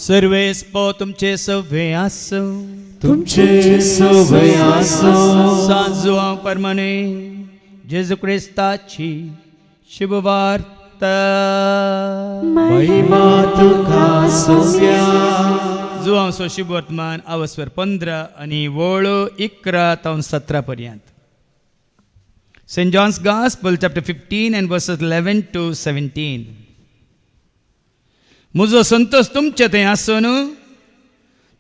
सर्वेस्पो तुमचे सव्वे आसो, तुमचे सवय आसो. सांजुआ परमाने जेजू क्रिस्ताची शुभवार्ता. महिमा तुका सोम्या. जुआंचो शुभ वर्तमान आवस्वर 15 आणि वळो 11 तावन 17 पर्यंत. St. John's Gospel chapter 15 and verses 11 to 17. म्हजो संतोष तुमचे थंय आसून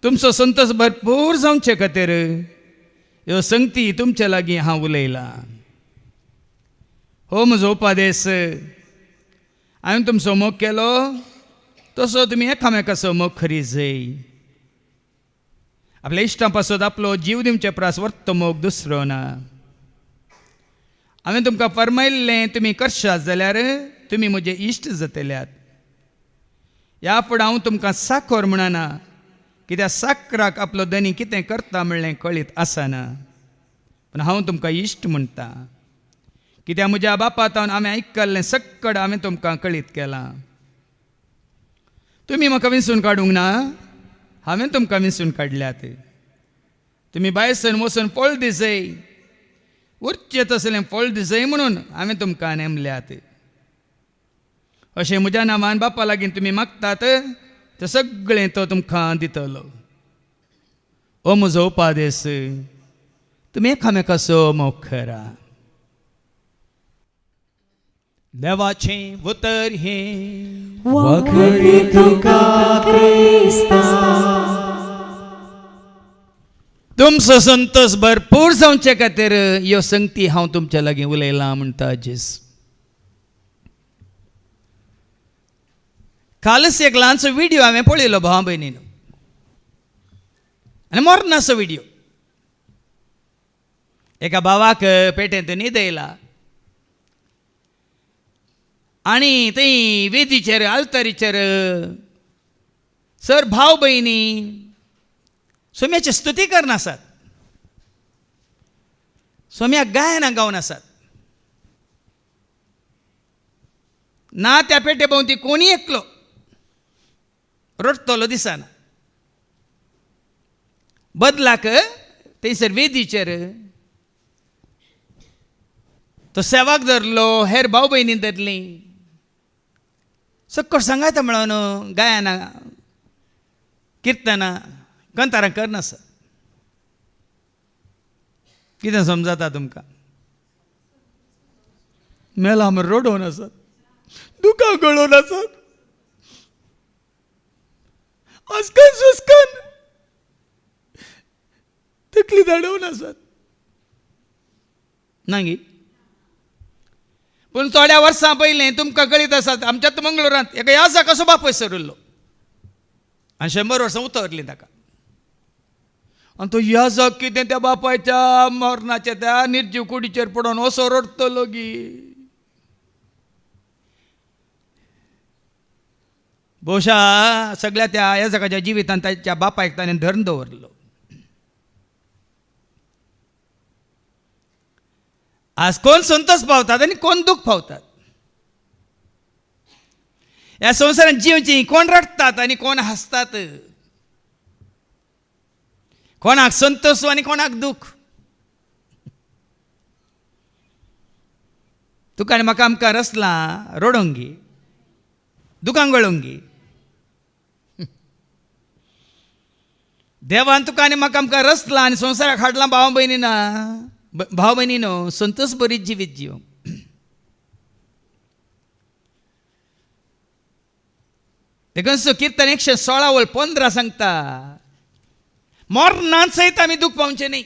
तुमचो संतोष भरपूर जावचे खातीर ह्यो संगती तुमचे लागीं हांव उलयलां. हो म्हजो उपादेश हांवें तुमचो मोग केलो तसो तुमी एकामेकाचो मोग खरीजय. आपल्या इश्टां पासत आपलो जीव दिवचे प्रास वर्त मोग दुसरो ना. हांवें तुमकां फरमायल्लें तुमी करशात जाल्यार तुमी म्हजे इश्ट जातल्यात. ह्या फुडें हांव तुमकां साखर म्हणना, कित्याक साकराक आपलो धनी कितें करता म्हणलें कळीत आसना. पूण हांव तुमकां इश्ट म्हणटा, कित्याक म्हज्या बापातावन हांवें आयकल्लें सक्कड हांवें तुमकां कळीत केलां. तुमी म्हाका विंचून काडूंक ना, हांवें तुमकां विंचून काडल्यात. तुमी भायर वचून फळ दिसय, उरचें तसलें फळ दिसय म्हणून हांवें तुमकां नेमल्यात. अशें म्हज्या नांवान बापा लागीं तुमी मागतात तें सगळें तो तुमकां दितलो. हो म्हजो उपादेश, तुमी एकामेकाचो मोग करा. देवाचें उतर हें वखरी तुका क्रिस्ता. तुमचो संतोष भरपूर जावचे खातीर ह्यो संगती हांव तुमच्या लागीं उलयलां म्हणटा जेस. कालच एक ल्हानसो व्हिडिओ हांवें पळयलो भावा भयणीन, आनी मोरनाचो व्हिडिओ. एका भावाक पेटेंत न्हीद येयला आनी थंय वेदीचेर आल्तारीचेर सर भाव भयणी सोम्याची स्तुती करन आसात. सोम्याक गायनां गावन आसात. ना त्या पेटे भोंवती कोणी एकलो रडतलो दिसना. बदलाक थंयसर वेदीचेर तो सेवाक धरलो, हेर भाव भयणी धरली. सक्कट सांगायता म्हणून गायनां किर्तनां कंतारां करनासत. कितें समजता तुमकां? मेला म्हूण रडोवन आसात, दुकां गळोवन आसात, आसकन सुस्कन तकली धाडोवन आसात. नांगी पूण थोड्या वर्सां पयलीं तुमकां कळीत आसात आमच्यात मंगळुरांत एका यासा कसो बापूय सरिल्लो आनी 100 वर्सां उतरलीं ताका. आनी तो याजक कितें त्या बापायच्या मरणाच्या त्या निर्जीव कुडीचेर पडोवन असो रडतलो गी. भोवशा सगळ्या त्या याजकाच्या जिवितांत ताच्या बापायक ताणें धरून दवरलो. आज कोण संतोष पावतात आनी कोण दूख पावतात. ह्या संवसारांत जिवची कोण रडतात आनी कोण हसतात. कोणाक संतोष आनी कोणाक दूख. तुका आनी म्हाका आमकां रसलां रडोंक गी, दुकान गळोंक गी. देवान तुका आनी म्हाका आमकां रसलां आनी संवसाराक हाडलां भाव भयणीना. भाव भयणीनो, संतोष बरीत जिवीत जीव. देखून कीर्तन 116:15 सांगता, मोरणांत सहित आमी दूख पावचे न्ही.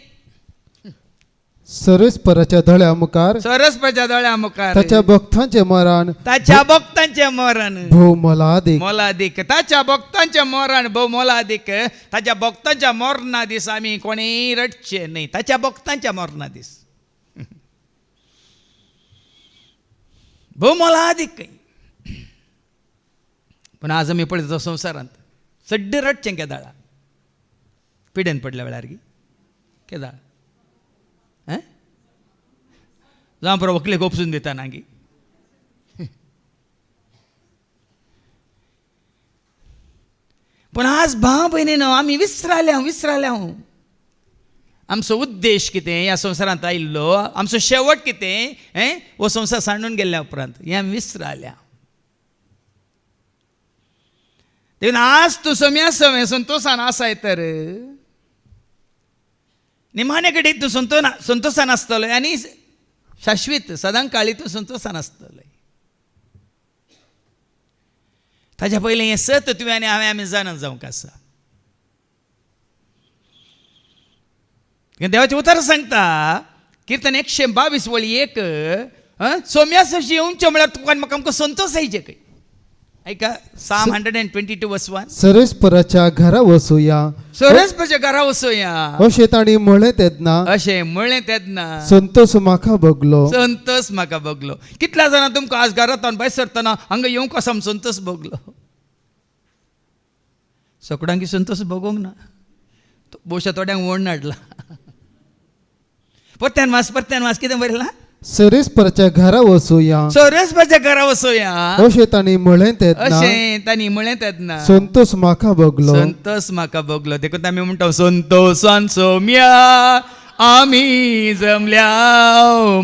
सरस्पराच्या धड्या मुखार, सरस्वच्या दोळ्या मुखार ताच्या भक्तांचे मरण, ताच्या भक्तांचे मरण भोव मोलादीक. मोलादीक. ताच्या भक्तांचे मरण भोव मोलादीक. ताच्या भक्तांच्या मरणा दीस आमी कोणेय रडचे न्ही. ताच्या भक्तांच्या मरणा दीस भोव मोलादीक. पूण आज आमी पळयता संवसारांत सड्ड रडचें केदाळा. पिडेन पडल्या वेळार गी केदाळ जावं बरो व्हंकलेक ओपसून दिता ना गी. पण आज भाव भयणीनो आमी विसराल्या आमचो उद्देश कितें ह्या संवसारांत आयिल्लो, आमचो शेवट कितें हो संवसार सांडून गेल्ल्या उपरांत हें आमी विसराल्या. देखून आज तूं सोम्या संतोशान आसाय तर निमाणे कडेन तूं संतोशान आसतलो आनी शाश्वीत सदां काळी तूं संतोशान आसतलो. ताच्या पयलीं हें सत तुवें आनी हांवें आमी जाणून जावंक आसा. देवाचें उतर सांगता किर्तन 122:1 सोम्या सशी येवचे म्हळ्यार तुका म्हाका आमकां संतोश जायचे खंय. ऐका Psalm 122:1. सरेस्पराच्या घरा वसूया, सरस्वतीच्या घरा वचोया अशें ताणी म्हळें तेन्ना अशें म्हळें तेन्ना संतोष म्हाका भोगलो. संतोष म्हाका भोगलो. कितल्या जाणां तुमकां आज घरांतल्यान भायर सरतना हांगा येवंक असो संतोष भोगलो. सगळ्यांक संतोष भोगोंक ना. भोवशा थोड्यांक वण हाडला. परत्यान वास कितें बरयलां? सरेस्पराच्या घरा वसूया, सरस्वतीच्या घरा वचोया अशें ताणी म्हळें तेन्ना अशें तांणी म्हळें तेन्ना संतोष म्हाका भोगलो. संतोष म्हाका भोगलो. देखून आमी म्हणटा संतोषान सोम्या आमी जमल्या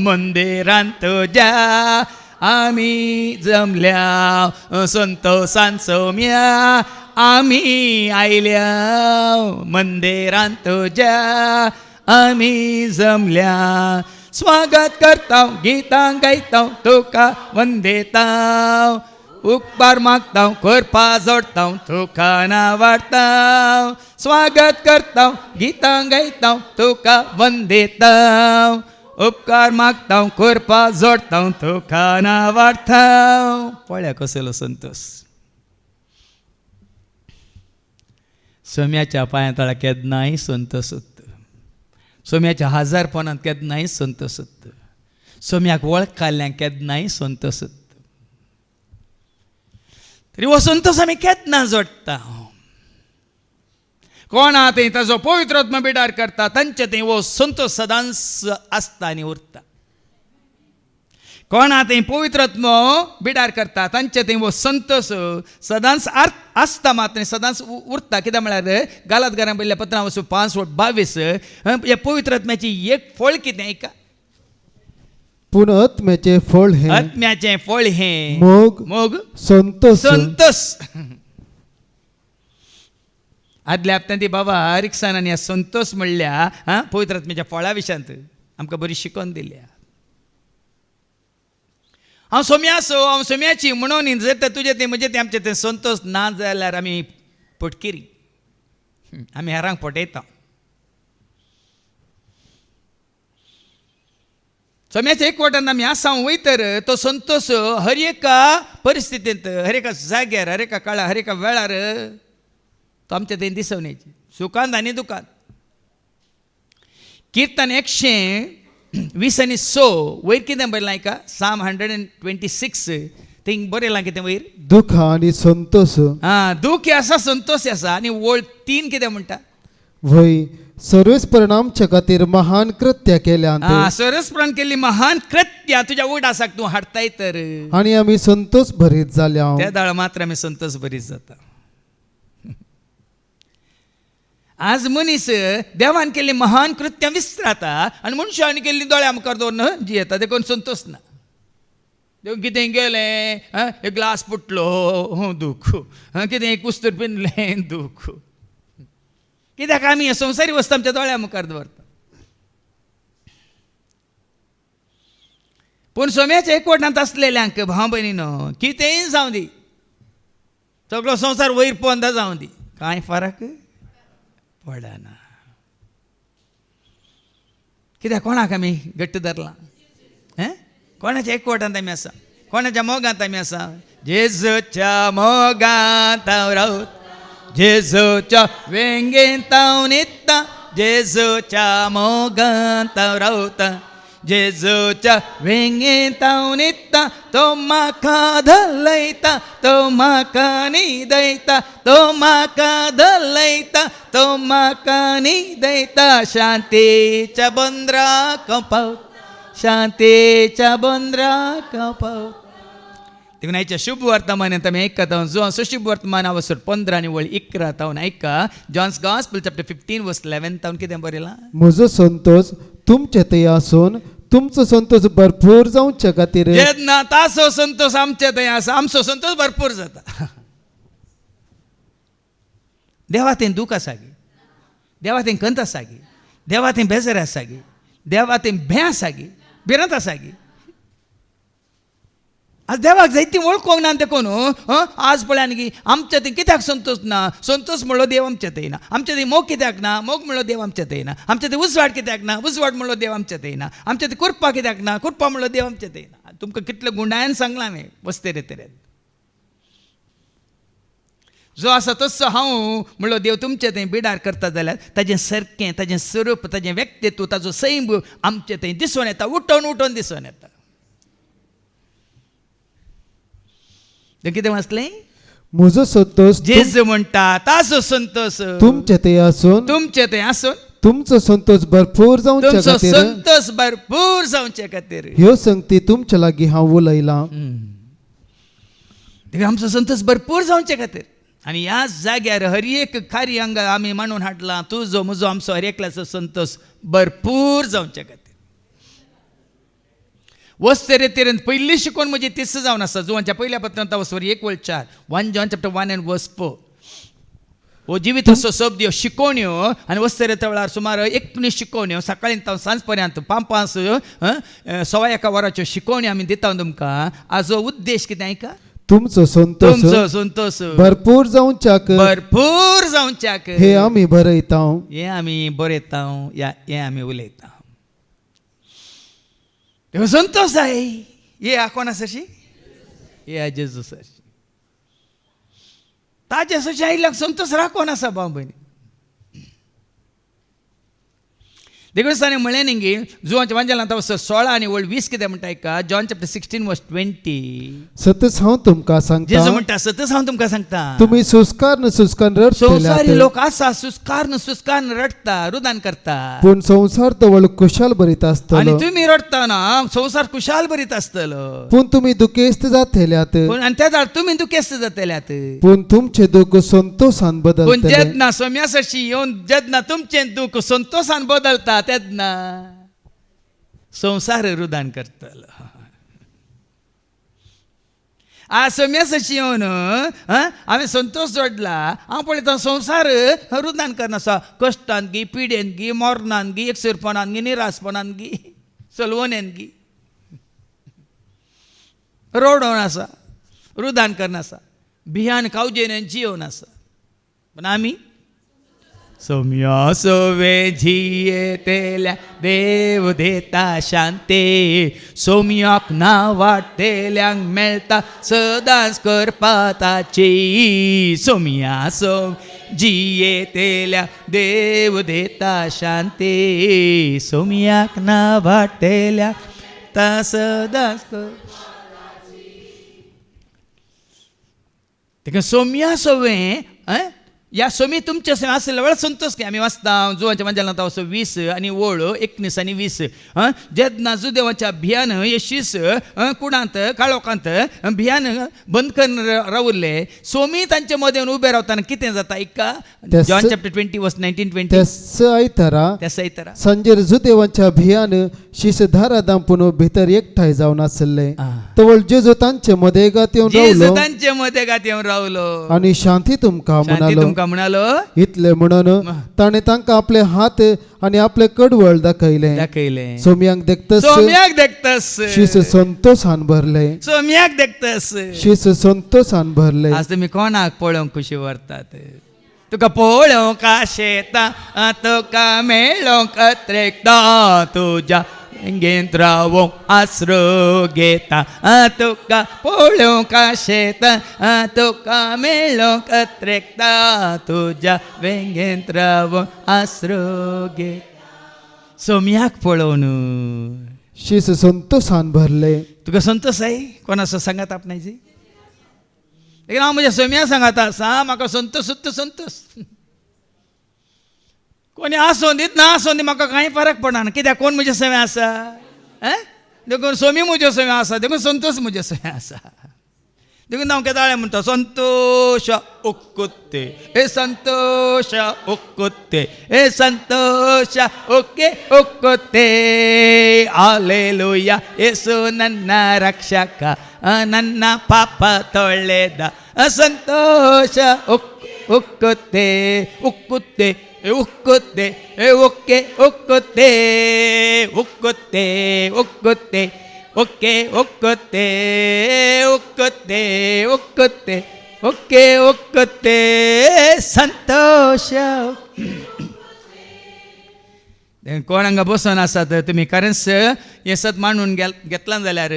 मंदिरांत तुज्या, आमी जमल्या संतोषान सोम्या आमी आयल्या मंदिरांत तुज्या, आमी जमल्या. स्वागत करता गितां गायता तुका वंदेता, उपकार मागता करपा जोडता तुका नावाडता. स्वागत करता गितां गायता तुका वंदेता, उपकार मागता करपा जोडता तुका नावाडता. पळया कसलो संतोष. सोम्याच्या पांया तळा केन्नाय संतोष उत्ता. सोम्याच्या हाजारपणांत केन्नाय संतोष उत्ता. सोम्याक वळख काडल्यांक केन्नाय संतोष उत्ता. तरी हो संतोष आमी केन्ना जोडटा. कोण आहा थंय ताजो पवित्र आत्मा बिडार करता तांचे थंय हो संतोष सदांच आसता आनी उरता. कोण आहा थंय पवित्र आत्मा बिडार करता तांचे थंय हो संतोष सदांच आसता मात सदांच उरता. कित्याक म्हळ्यार गालात पयल्या पत्रां वचून 5:22 हे पवित्र आत्म्याची एक फळ कितें ऐका. पूण आत्म्याचें फळ हें, आत्म्याचें फळ हें मोग संतोष. आदल्या हप्त्यांत ती बाबा रिक्सानान ह्या संतोष म्हणल्या पवित्र आत्म्याच्या फळा विशयांत आमकां बरी शिकवण दिल्या. हांव सोम्याची म्हणून जर तुजें तें म्हजें तें आमचें तें संतोष ना जाल्यार आमी पटकिरी, आमी हेरांक फटयता. सोम्याच्या एकवटान आमी आसा वयतर तो संतोष हर एका परिस्थितींत, हर एका जाग्यार, हर एका काळार, हर एका वेळार तो आमच्या थंय दिसून येची, सुखांत आनी दुखांत. किर्तन 120:6 वयर कितें बरयलां का? Psalm 126 थिंग बरयलां कितें वयर? दुख आनी संतोष. दूख आसा संतोष आसा. आनी वळ 3 कितें म्हणटा? वय सर्वेस्परान आमच्या खातीर महान कृत्य केल्यात. सर्वेस्परान केल्ली महान कृत्या तुज्या उडासाक तूं हाडताय तर आनी आमी संतोष भरीत जाल्या. त्या दाळ मात्र आमी संतोष भरीत जाता. आज मनीस देवान केल्ली महान कृत्यां विसराता आनी मनशांनी केल्ली दोळ्या मुखार दवरून जी येता देखून संतोष ना. देखून कितें गेलें एक ग्लास फुटलो दूख, कितें एक कुस्तर पिनलें दूख. कित्याक आमी हे संवसारी वस्त आमच्या दोळ्या मुखार दवरता. पूण सोम्याच्या एकवटांत आसलेल्यांक भाव भयणीनो कितेंय जावं दी, सगळो संवसार वयर पोंदा जावं दी, कांय फरक पडना. कित्याक कोणाक आमी घट्ट धरलां? कोणाच्या एकवटांत आमी आसा, कोणाच्या मोगांत आमी आसा. जेजूच्या मोगांत हांव रावता, जेजूच्या वेंगेंत हांव न्हिदता, जेजूच्या मोगांत हांव रावता, जेजूच्या वेंगेंत हांव न्हिदता. तो म्हाका धलयता, तो म्हाका न्हिदयता, तो म्हाका धलयता, तो म्हाका न्हिदयता. शांतेच्या बंदराक पावता, शांतेच्या बंदराक पावता. देखून आयच्या शुभ वर्तमानांत आमी आयकता जो शुभ वर्तमान अवसर 15 आनी वळ 11 तावन आयका जॉन्स गॉस्पेल चॅप्टर 15 वर्स 11 तावन कितें बरयलां म्हजो संतोष तुमचे थंय आसून तुमचो संतोष भरपूर जावचे खातीर जेन्ना तासो संतोष आमचे थंय आसा आमचो संतोष भरपूर जाता देवा थंय दूख आसा गे देवा थंय कंत आसा गे देवा थंय बेजार आसा गे देवा थंय भंय आसा गे भिरांत आसा गे आज देवाक जायती वळखोंक ना देखून आज पळय न्ही आमच्या थंय कित्याक संतोष ना संतोष म्हणलो देव आमच्या थंय ना आमच्या थंय मोग कित्याक ना मोग म्हणलो देव आमच्या थंय ना आमच्या थंय उजवाड कित्याक ना उजवाड म्हणलो देव आमच्या थंय ना आमच्या थंय कुरपा कित्याक ना कुरपा म्हणलो देव आमच्या थंय ना तुमकां कितले गुंडायन सांगलां हांवें वस्तेरे तरेन जो आसा तसो हांव म्हणलो देव तुमचे थंय बिडार करता जाल्यार ताजें सारकें ताजें स्वरूप ताजें व्यक्तित्व ताजो सैम आमचे थंय दिसून येता उठोन उठोन दिसून येता कितें वाचलें म्हजो संतोष जेजू म्हणटा ताजो संतोष तुमचे थंय आसून तुमचे थंय आसून तुमचो संतोष भरपूर जावचे तुमचो खातीर संतोष भरपूर जावचे खातीर ह्यो संगती तुमच्या लागीं हांव उलयलां देखून आमचो संतोष भरपूर जावचे खातीर आनी ह्या जाग्यार हर एक खारी हांगा आमी मांडून हाडला तुजो म्हजो आमचो हर एकल्याचो संतोष भरपूर जावचे खातीर वस्तेरे तेरेन पयलीं शिकून म्हजी तिस जावन आसा जुवांच्या पयल्या पत्रांत वचवर 1:4 1 John chapter 1 and verse 4 हो जिवीत असो शब्द शिकोवण्यो आनी वस्तेरे तवळार सुमार 19 शिकोवण्यो सकाळीं तावन सांज पर्यंत 5 1:15 वरांच्यो शिकोवण्यो आमी दिता तुमकां हाजो उद्देश कितें आयका तुमचो संतोष तुमचो संतोष भरपूर जावच्याक भरपूर जावच्याक हे आमी बरयता हे आमी बरयता हे आमी उलयता संतोष आहे हे कोण आसाशी हे जेजू सारशी ताजे सशी आयल्याक संतोष राखोन आसा भाव भयणी देखून दिसांनी म्हळें न्ही जुवांच्या वांजेलांत 16 आनी 20 कितें म्हणटा का जॉन चॅप्टर 16 वर्स 20 सतच हांव तुमकां जेजू सांगता म्हणटा सतच हांव तुमकां सांगता तुम्ही सुस्कार रडतल्यात संवसारी लोक आसा सुस्कार रडता रुदान करता पूण संसार तवळ कुशाल भरीत आनी आसतलो तुमी रडतना संसार कुशाल भरीत आसतलो पूण तुम्ही दुखेस्त जातल्यात आनी त्या जाण तुमी दुखेस्त जातल्यात पूण तुमचे दुःख संतोषान पूण बदलतले जेन्ना सोम्यासाशी येवन जेन्ना तुमचें दूख संतोषान बदलता तेन्ना संसार रुदान करतलो आज सोम्यासाशी येवन हांवें संतोष जोडला हांव पळयता संसार रुदान करनासा कश्टान गी पिडेन गी मोरनान गी एकसुरपणान गी निरासपणान गी चलवण्यान गी रोडोवन आसा रुदान करनासा भियान कावजेन जियोन आसा पण आमी सौम्या सोवे झियेतेल्या देव देता शांती सौम्याक ना वाटेल्यांक मेळटा सदांच करपाताची सौम्या जियेतेल्या देव देता शांती सौम्याक ना वाटेल्या ता सदांच देखून सौम्या सोवे या सोमी तुमचे आसले वेळ संतोष की आमी वाचता जुवांच्या मंजालांत 20 आनी 19 आनी 20 जेन्ना जुदेवाच्या भियान येशीस कुडांत काळोखांत भियान बंद करून रावुरले सोमी तांचे मदें उबे रावतना कितें जाता ऐका जॉन चॅप्टर 20 वर्स 19-20 तेस आयतारा सांजेर जुदेवाच्या भियान शीसधारा दांपून भितर एकठांय जावन आसले तवळ जेजू तांचे मदें गात येवन रावलो आनी शांती तुमकां म्हणालो इतले म्हणून ताणे तांकां आपले हात आनी आपले कडवळ दाखयले सोम्याक देखतस शीस संतोषान भरले सोम्याक देखतस शीस संतोषान भरले आज तुमी कोणाक पळोवंक खुशी व्हरतात तुका पळोवंक आशेता तुका मेळोवंक अत्रेकता तुज्या वेंगेंत रावोंक आसरो घेता तुका पळोवंक आशेता तुका मेळोवंक अत्रेकता तुज्या वेंगेंत रावोंक आसरो घेता सोम्याक पळोवन शीस संतोषान भरले तुका संतोष आहे कोणाचो सांगात आपणाची लेकिन हांव म्हज्या सोम्या सांगात आसा म्हाका संतोष कोणी आसों दीत ना आसों दी म्हाका कांय फरक पडना कित्याक कोण म्हजे सवे आसा देखून सोमी म्हज्यो सवे आसा देखून संतोष म्हज्यो सवे आसा देखून हांव केदाळे म्हणटा संतोष उक्कुत्ते हे संतोष उक्कुत्ते हे संतोष ओके उक्कुत्ते हालेलूया येसु ನನ್ನ ರಕ್ಷಕ ನನ್ನ ಪಾಪ ತೊಳೆದ ಸಂತೋಷ ಉಕ್ಕುತ್ತೆ ಉಕ್ಕುತ್ತೆ ಉಕ್ಕುತ್ತೆ ಓಕೆ ಉಕ್ಕುತ್ತೆ ಉಕ್ಕುತ್ತೆ ಉಕ್ಕುತ್ತೆ ಓಕೆ ಉಕ್ಕುತ್ತೆ ಉಕ್ಕುತ್ತೆ ಉಕ್ಕುತ್ತೆ ಓಕೆ ಉಕ್ಕುತ್ತೆ ಸಂತೋಷ कोणांगा बसून आसात तुमी खरेंच हें सत मांडून घेतला जाल्यार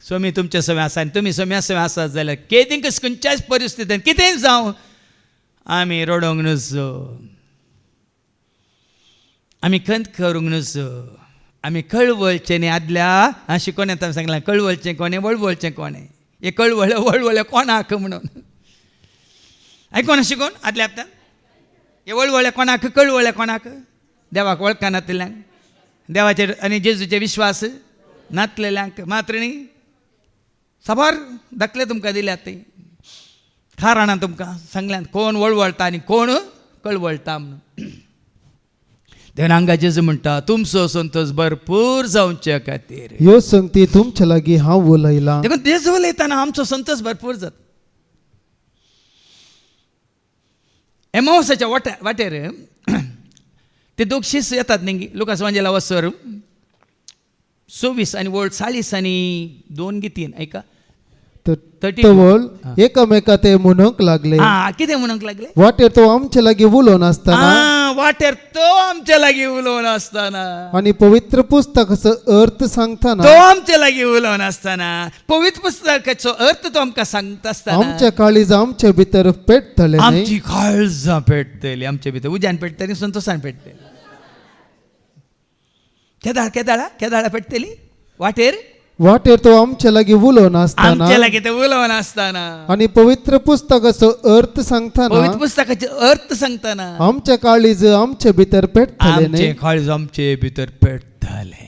स्वामी तुमचे समे आसा आनी तुमी स्वाम्या समे आसात जाल्यार केदींक खंयच्याच परिस्थितीन कितेंय जावं आमी रडोंक नजो आमी खंत करूंक नजो आमी कळवळचें न्ही आदल्या शिकोवन येता सांगलां कळवळचें कोणें वळवळचें कोणें हे कळवळ्यो वळवळ्यो कोणाक म्हणून आयकोना शिकोवन आदल्या हप्त्यान हे वळवळ्या कोणाक कळवळ्या कोणाक देवाक वळखा नातल्यांक देवाचेर आनी जेजूचेर विश्वास नातलेल्यांक मात्र न्ही साबार दाखले तुमकां दिल्यात ते खाराणां तुमकां सांगल्यात कोण वळवळटा आनी कोण कळवळटा म्हणून देवान हांगा जेजू म्हणटा तुमचो संतोष भरपूर जावचे खातीर ह्यो संगती तुमच्या लागीं हांव उलयलां. देखून जेजू उलयतना आमचो संतोष भरपूर जाता. एमावसाच्या वाटेर ते दोग शिस येतात न्ही लुकास वांजेला वसर 26 आनी वोल्ड 40 आनी 2 गितीन ऐका तवळ एकामेका ते म्हणूंक लागले कितें म्हणूंक लागले वाटेर तो आमचे लागीं उलोवन आसतना वाटेर तो आमचे लागीं उलोवन आसतना आनी पवित्र पुस्तकाचो अर्थ सांगतना तो आमचे लागीं उलोवन आसतना पवित्र पुस्तकाचो अर्थ तो आमकां सांगता आसतना आमच्या काळीज आमचे भितर पेटतले आमची काळजां पेटतली आमचे भितर उज्यान पेटतली संतोषान पेटतली केदाळा पेटतली वाटेर तो आमच्या लागीं उलोवन आसतना आमचे लागीं ते उलोवन आसतना आनी पवित्र पुस्तकाचो अर्थ सांगतना पवित्र पुस्तकाचो अर्थ सांगतना आमच्या काळीज आमचे भितर पेटतले आमचे काळज आमचे भितर पेटतले.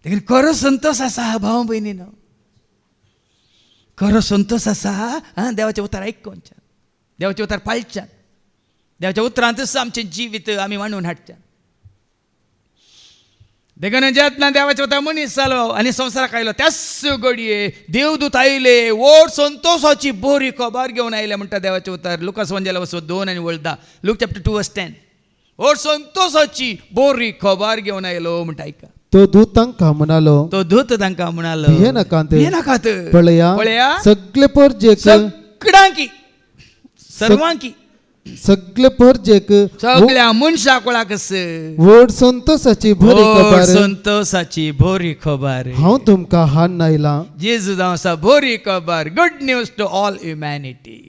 देखीन खरो संतोष आसा भाव भयणीनो खरो संतोष आसा देवाचें उतर आयकोनच्यान देवाचें उतर पाळच्यान देवाच्या उतरांतच आमचें जिवीत आमी मांडून हाडच्यान देखून जेतना देवाचे उतर मनीस जालो आनी संवसाराक आयलो त्याच घडये देवदूत आयले व्हड संतोषाची बरी खबर घेवन आयले म्हणटा देवाचे उतर लुकास वांजेला वचो 2 आनी वळदा लूक चॅप्टर 2:10 व्हड संतोषाची बरी खबर घेवन आयलो म्हणटा ऐका तो दूत तांकां म्हणालो भियेनाकात पळया सगळे परजेक सगळ्यांकी सर्वांकी सगळे परजेक सगळ्या मनशाक व्हड संतोषाची बरी खबर हांव तुमकां हाडून आयलां. जेजू जावन आसा बरी खबर good news to all humanity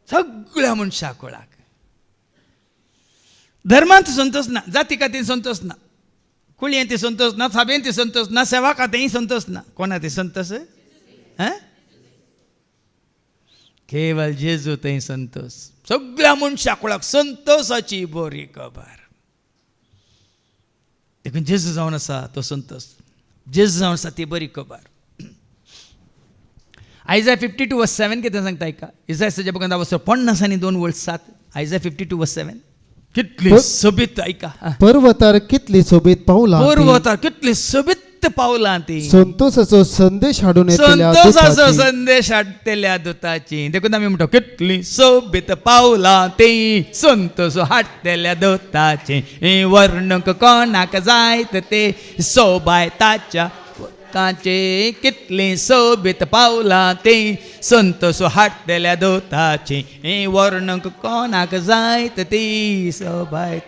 सगळ्या मनशाक धर्मांत संतोष ना जाती खातीर संतोष ना कुळयेंत संतोष ना साबेंत संतोष ना सेवा खात्याय संतोष ना कोणा ते संतोष केवळ जेजू थंय संतोष सगळ्या मनशाक संतोषाची बरी खबर देखून जेजू जावन आसा तो संतोष जेजू जावन आसा ती बरी खबर. आयझाया 52:7 कितें सांगता ऐका इसायाच्या बुकांत वचो 50 आनी 2:7 आयझाया 52:7 कितली सोबीत ऐका पर्वतार कितली सोबीत पावलां ती संतोषाचो संदेश हाडून संदेश हाडटल्या दुताची देखून आमी म्हणटा कितली सोबीत पावलां ती संतोष हाडटल्या दुताची वर्णक कोणाक जायत ते सोबाय ताच्या ताचे कितली सोबीत पावलां ती संतोष हाडटल्या दोताची वर्णक कोणाक जायत ती सोबाय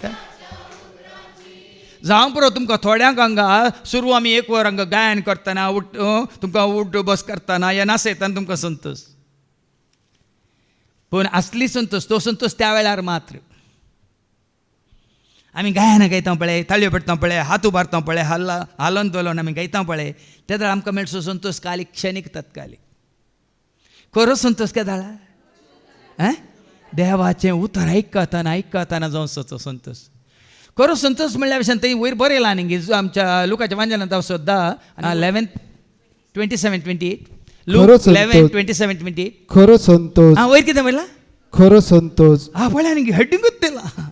जावं पुरो तुमकां थोड्यांक हांगा सुरू आमी 1 वर हांगा गायन करतना तुमकां उठ बस करतना या नासयतना तुमकां संतोष पूण असली संतोष तो संतोष त्या वेळार मात्र आमी गायनां गायता पळय ताळयो पेटता पळय हात उबारता पळय हालोन दोलोन आमी गायता पळय तेदळ आमकां मेळचो संतोष कालीक क्षणीक तात्कालीक खरो संतोश केदाळा देवाचें उतर आयकताना जावचो संतोष खरो संतोष म्हणल्या विशयान थंय वयर बरें येयला न्ही आमच्या लुकाच्या वांजनांत सुद्दां 11:27-28 खरो लूक संतोष. 11:27-28 खरो संतोष वयर कितें म्हणला खरो संतोष पळय न्ही हेडिंगूच दिला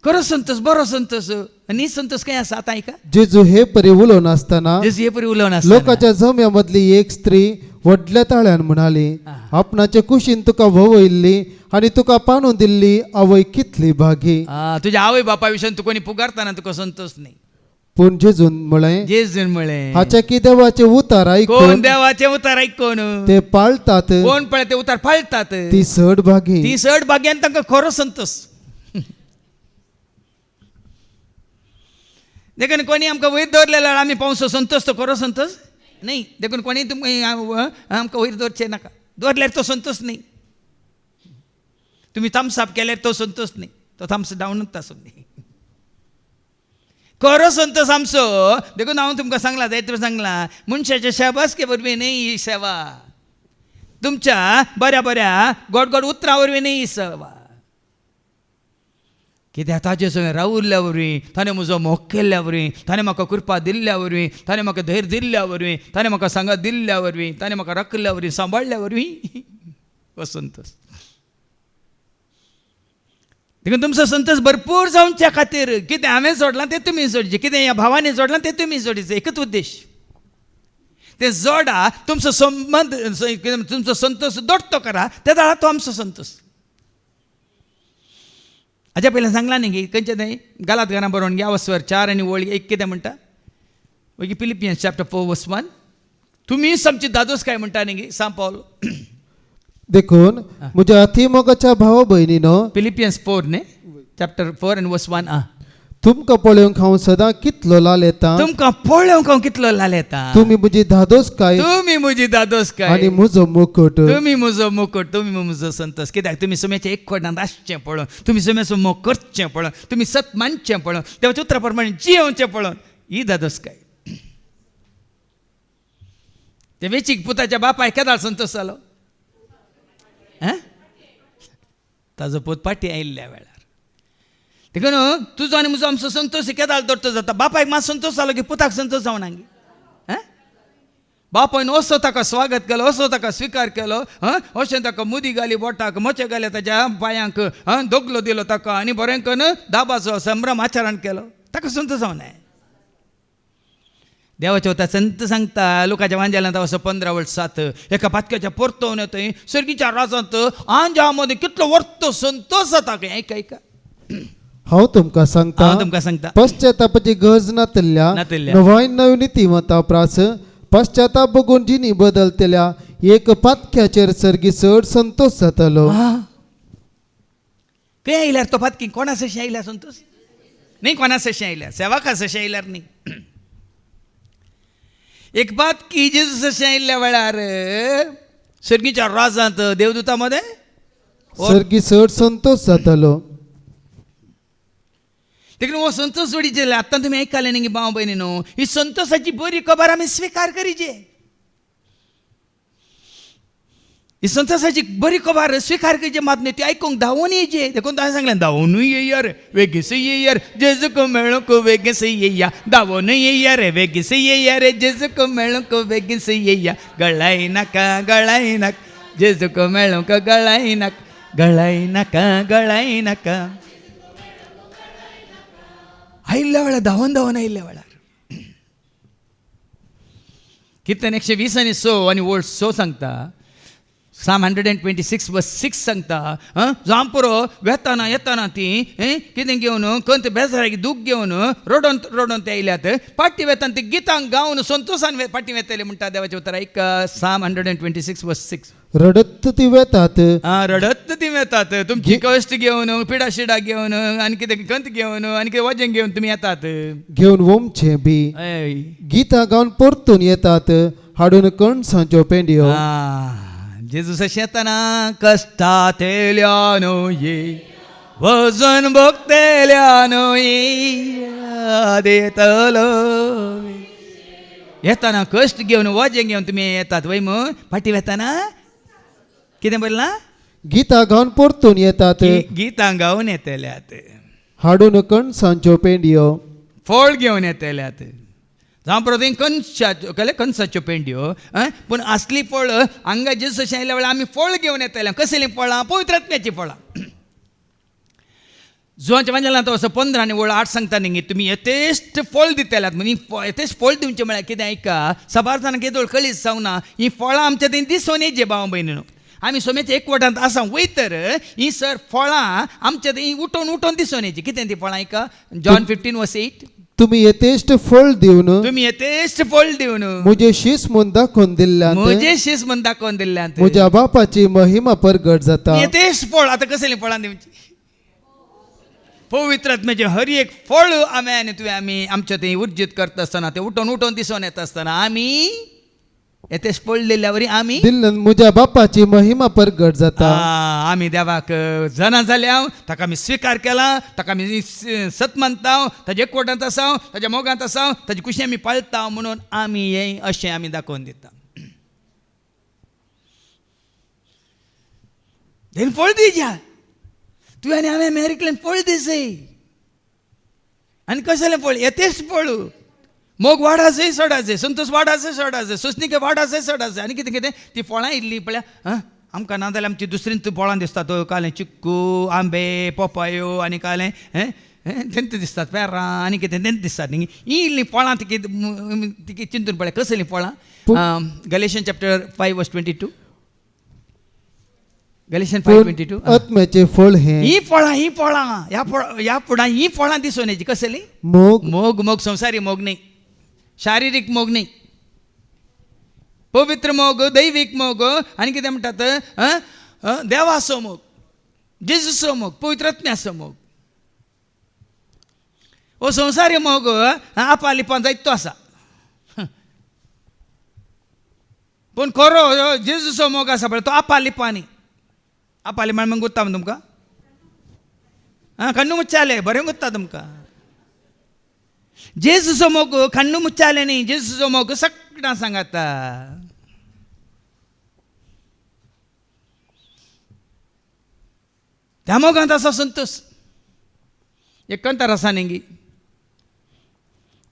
खरो संतोष बरो संतोष आनी संतोष काय आसा आतां ऐका जेजू हे परी उलोवन आसतना जेजू हे परी उलोवन आसता लोकांच्या जम्यामधली एक स्त्री व्हडल्या ताळ्यान म्हणाली आपणाचे कुशीन तुका ववयल्ली आणि तुका पांदून दिल्ली आवय कितली भागी. तुझ्या आवय बापा विशयान तू कोणी पुकारताना तुका संतोष नाही पूण जेजून म्हळें जेजून म्हळें हाचे की देवाचे उतार कोण ऐकून देवाचे उतार ऐकून ते पाळतात कोण पळय ते उतार पाळतात ती चड भागी. ती चड भाग्यान तांकां खरो संतोष. देखून कोणी आमकां वयर दवरलेलो आमी पावसो संतोष तो खरो संतोष नाही. देखून कोणी तुमी आमकां वयर दवरचे नाका दवरल्यार तो संतोष नाही. तुम्ही थम्स अप केल्यार तो संतोष नाही तो थम्स डाऊनच आसूं न्ही. खरो संतोष आमचो देखून हांव तुमकां सांगला जायते सांगला मनशाच्या शाबासके वरवीं न्ही ही सेवा तुमच्या बऱ्या बऱ्या गोड गोड उतरां वरवीं न्ही ही सेवा कित्याक ताजे संग रावुल्ल्या वरवीं ताणें म्हजो मोग केल्ल्या वरवीं ताणें म्हाका कृपा दिल्ल्या वरवीं ताणें म्हाका धैर्य दिल्ल्या वरवीं ताणें म्हाका सांगत दिल्ल्या वरवीं ताणें म्हाका राखल्या वरवीं सांबाळल्या वरवीं हो संतोष. देखून तुमचो संतोष भरपूर जावच्या खातीर कितें हांवें जोडलां तें तुमी जोडचें कितें ह्या भावांनी जोडलां तें तुमी जोडचें एकच उद्देश तें जोडा तुमचो संबंध तुमचो संतोष दोडतो करा त्या दाळा तो आमचो संतोष. हाज्या पयलीं सांगलां न्ही खंयचें थंय गालात घरां बरोवन घ्या वसवर 4 आनी वळ 1 कितें म्हणटा ओके फिलिपियन्स चॅप्टर 4:1 तुमीच आमची दादोस काय म्हणटा न्ही सांग पावलो. देखून म्हज्या अतिमोगाच्या भावा भयणीनो फिलिपियन्स 4 न्ही चॅप्टर 4 आनी वर्स 1 तुमकां पळोवंक हांव सदां कितलो लाल येता तुमकां पळोवंक हांव कितलो लाल येता तुम्ही म्हजी धादोस काय तुम्ही म्हजी दादोस काय आणि म्हजो मुकुट. तुम्ही म्हजो मुकुट तुम्ही म्हजो संतोष कित्याक तुमी सुम्याचें एक कोणांत आसचें पळोवन तुमी सुम्याचो मोग करचें पळोवन तुमी सत मानचें पळोवन देवाच्या उतरा प्रमाणे जियोवचें पळोवन ही दादोस काय. ते वेचीक पुताच्या बापाय केदाळ संतोष जालो ताजो पूत पाटी आयिल्ल्या वेळार देखून तुजो आनी म्हजो आमचो संतोष केदाळ दरतो जाता. बापायक मात संतोष जालो की पुताक संतोष जावना गी बापायन असो ताका स्वागत केलो असो ताका स्विकार केलो अशें ताका मुदी घाली बोटाक मोचे घाले ताच्या पांयांक दोगलो दिलो ताका आनी बरें करून दाबाचो संभ्रम आचरण केलो ताका संतोष जावना. देवाच्या होता संत सांगता लोकांच्या वांजेलांत असो 15:7 एका पातक्याच्या परतोवन थंय सर्गीच्या राजांत आंजा मध्ये कितलो वर्तो संतोष जाता काय ऐका ऐका हांव तुमकां सांगता पश्चातापाची गरज नातल्ल्या नवायन नवी नीतिमत्ता प्रास पश्चाताप बघून जिनी बदलतल्या एक पातक्याचेर सर्गी चड संतोष जातलो. खंय आयल्यार तो पातकी कोणा सशें आयल्या संतोष न्ही कोणा सशें आयल्या सेवाका सशें आयल्यार न्ही एक बात की जेजूस अशें आयिल्ल्या वेळार सर्गीच्या राजांत देवदूता मध्ये सर्गी चड संतोष जातलो. देखून हो संतोष जोडीचे आतां तुमी आयकले न्ही भाव भयणीनो ही संतोषाची बरी खबर आमी स्विकार करीचे. ही संतोषाची बरी खबर स्विकार करचे मात न्ही ती आयकूंक धांवून येयचे. देखून ताणें सांगलें धांवूनूय येया रे वेगीस येया रे जेजूक मेळूंक वेगीस येया धांवून येया रे वेगीस येया रे जेजूक मेळूंक वेगीस येया गळाय नाका जेजूक मेळूंक गळाय नाका आयिल्ल्या वेळार धांवन आयिल्ल्या वेळार कितें 120 आनी 6 आनी वोल्ट 6 सांगता Psalm 126:6 सांगता जांपुरो वेताना येताना ती कितें घेवन कंत बेजाराक दूख घेवन रडोन ते आयल्यात पाटी वेतान ती गितांक गावन संतोषान पाटी वेतले म्हणटा देवाचे उतर एक Psalm 126:6 रडत ती वेतात रडत ती वेतात तुमची कश्ट घेवन पिडा शिडा घेवन आनी कितें कंत घेवन आनी कितें वजें घेवन तुमी येतात घेवन वोमचे बी गितां गावन परतून येतात हाडून कणसांच्यो पेंड्यो. जेजूस शेताना कष्टात येयल्यानो ये वजन भोगतेल्यानो ये देतलो येताना कष्ट घेवन वजें घेवन तुमी येतात वय मग फाटी वेताना कितें बोलला गितां गावन परतून येतात गितां गावन येतल्यात हाडून कणसांच्यो पेंडयो फळ घेवन येतल्यात जावं परत कणसाच्यो पेंड्यो पूण असली फळ हांगा जेजू आयल्या वेळार आमी फळ घेवन येतले कसली फळां पवित्र आत्म्याची फळां जुवांच्या मंजलांत असं 15 आणि 8 सांगता न्ही तुमी यथेश्ट फळ दितल्यात म्हणजे यथेश्ट फळ दिवचें म्हळ्यार कितें ऐका सबारताना केदोळ कळीच जावना ही फळां आमच्या थंय दिसून येजे भाव भयणीनो आमी सोम्याच्या एकवटांत आसा वयतर ही सर फळां आमच्या थंय उठोवन दिसून येची कितें ती फळां ऐका जॉन 15:8 तुम्ही यथेश्ट फळ दिवन तुम्ही यथेश्ट फळ दिवन मुझे शीस म्हूण दाखोवन दिल्ल्यात म्हजे शीस म्हूण दाखोवन दिल्ल्यात म्हज्या बापाची महिमा परगट जाता यथेश्ट फळ आता कसली फळां दिवची पवित्र आत्म्याचे हर एक फळ आमी तुवें आमी आमच्या थंय उर्जीत करता आसतना ते उठोवन दिसून येता आसतना आमी यथेश्ट फळ दिल्ल्या वरी आमी दिल्ल्यान म्हज्या बापाची महिमा परगट जाता आमी देवाक जाणा जाल्या ताका आमी स्विकार केला ताका आमी सत मानता ताजे एकवटांत आसा ताज्या मोगांत आसा ताजी कुशी आमी पाळटा म्हणून आमी हें अशें आमी दाखोवन दिता देन फळ दिजा तुवें आनी हांवें अमेरिकेंतल्यान फळ दिसय आनी कशें फळ यथेश्ट फळ मोग वाडाचे सोडाचे संतोष वाडाचे सोडाचे सुस्निके वाडाचे सोडाचे आनी कितें कितें ती फळां इल्लीं पळय आमकां ना जाल्यार आमची दुसरींच फळां दिसतात कालें चिक्कू आंबे पोपायो आनी कालें तेंच दिसतात पेरां आनी कितें तेंच दिसतात न्ही ही इल्लीं फळां ती चिंतून पळय कसलीं फळां गलेशियन चॅप्टर 5:22 गलेशियन 5:22 आत्म्याचे फळ हे ही फळां ह्या फळां ही फळां दिसून येची कसली मोग मोग संवसारी मोग नाही शारिरीक मोग नाही पवित्र मोग दैविक मोग आनी कितें म्हणटात देवाचो मोग जेजूचो मोग पवित्र आत्म्याचो मोग हो संवसारी मोग आपालिपान जायतो आसा पूण खरो जेजूचो मोग आसा पळय तो आपालिपांनी म्हण गुत्ता तुमकां कण्णू मुच्चाले बरें गुत्ता तुमकां जेजूचो मोग कण्णू मुच्चाले न्ही जेजूचो मोग सगळ्यां सांगाता त्या मोगांत आसा संतोष एक कंतार आसा न्ही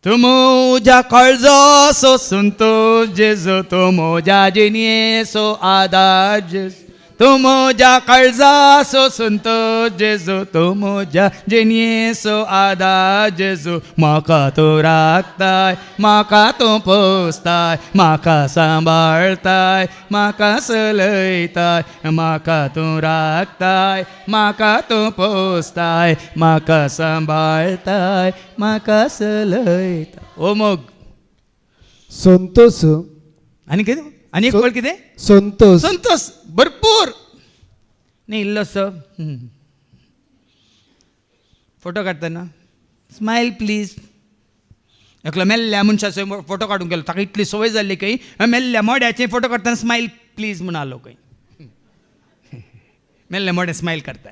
तूं म्हज्या काळजाचो संतोष जेजू तूं म्हज्या जिणेचो आदार जेजू तूं म्हज्या काळजाचो संतोष जेजू तूं म्हज्या जिणेचो आदार जेजू म्हाका तूं राखताय म्हाका तूं पोसताय म्हाका सांबाळताय म्हाका चलयताय म्हाका तूं राखताय म्हाका तूं पोसताय म्हाका सांबाळताय म्हाका चलयताय ओ मोग संतोष आनी कितें आनी एक फळ कितें संतोष संतोष भरपूर न्ही इल्लोसो फोटो काडटना स्मायल प्लीज एकलो मेल्ल्या मनशाचो फोटो काडूंक गेलो ताका इतली संवय जाल्ली खंय मेल्ल्या मोड्याचे फोटो काडटना स्मायल प्लीज म्हूण आलो खंय मेल्ल्या मोड्या स्मायल करता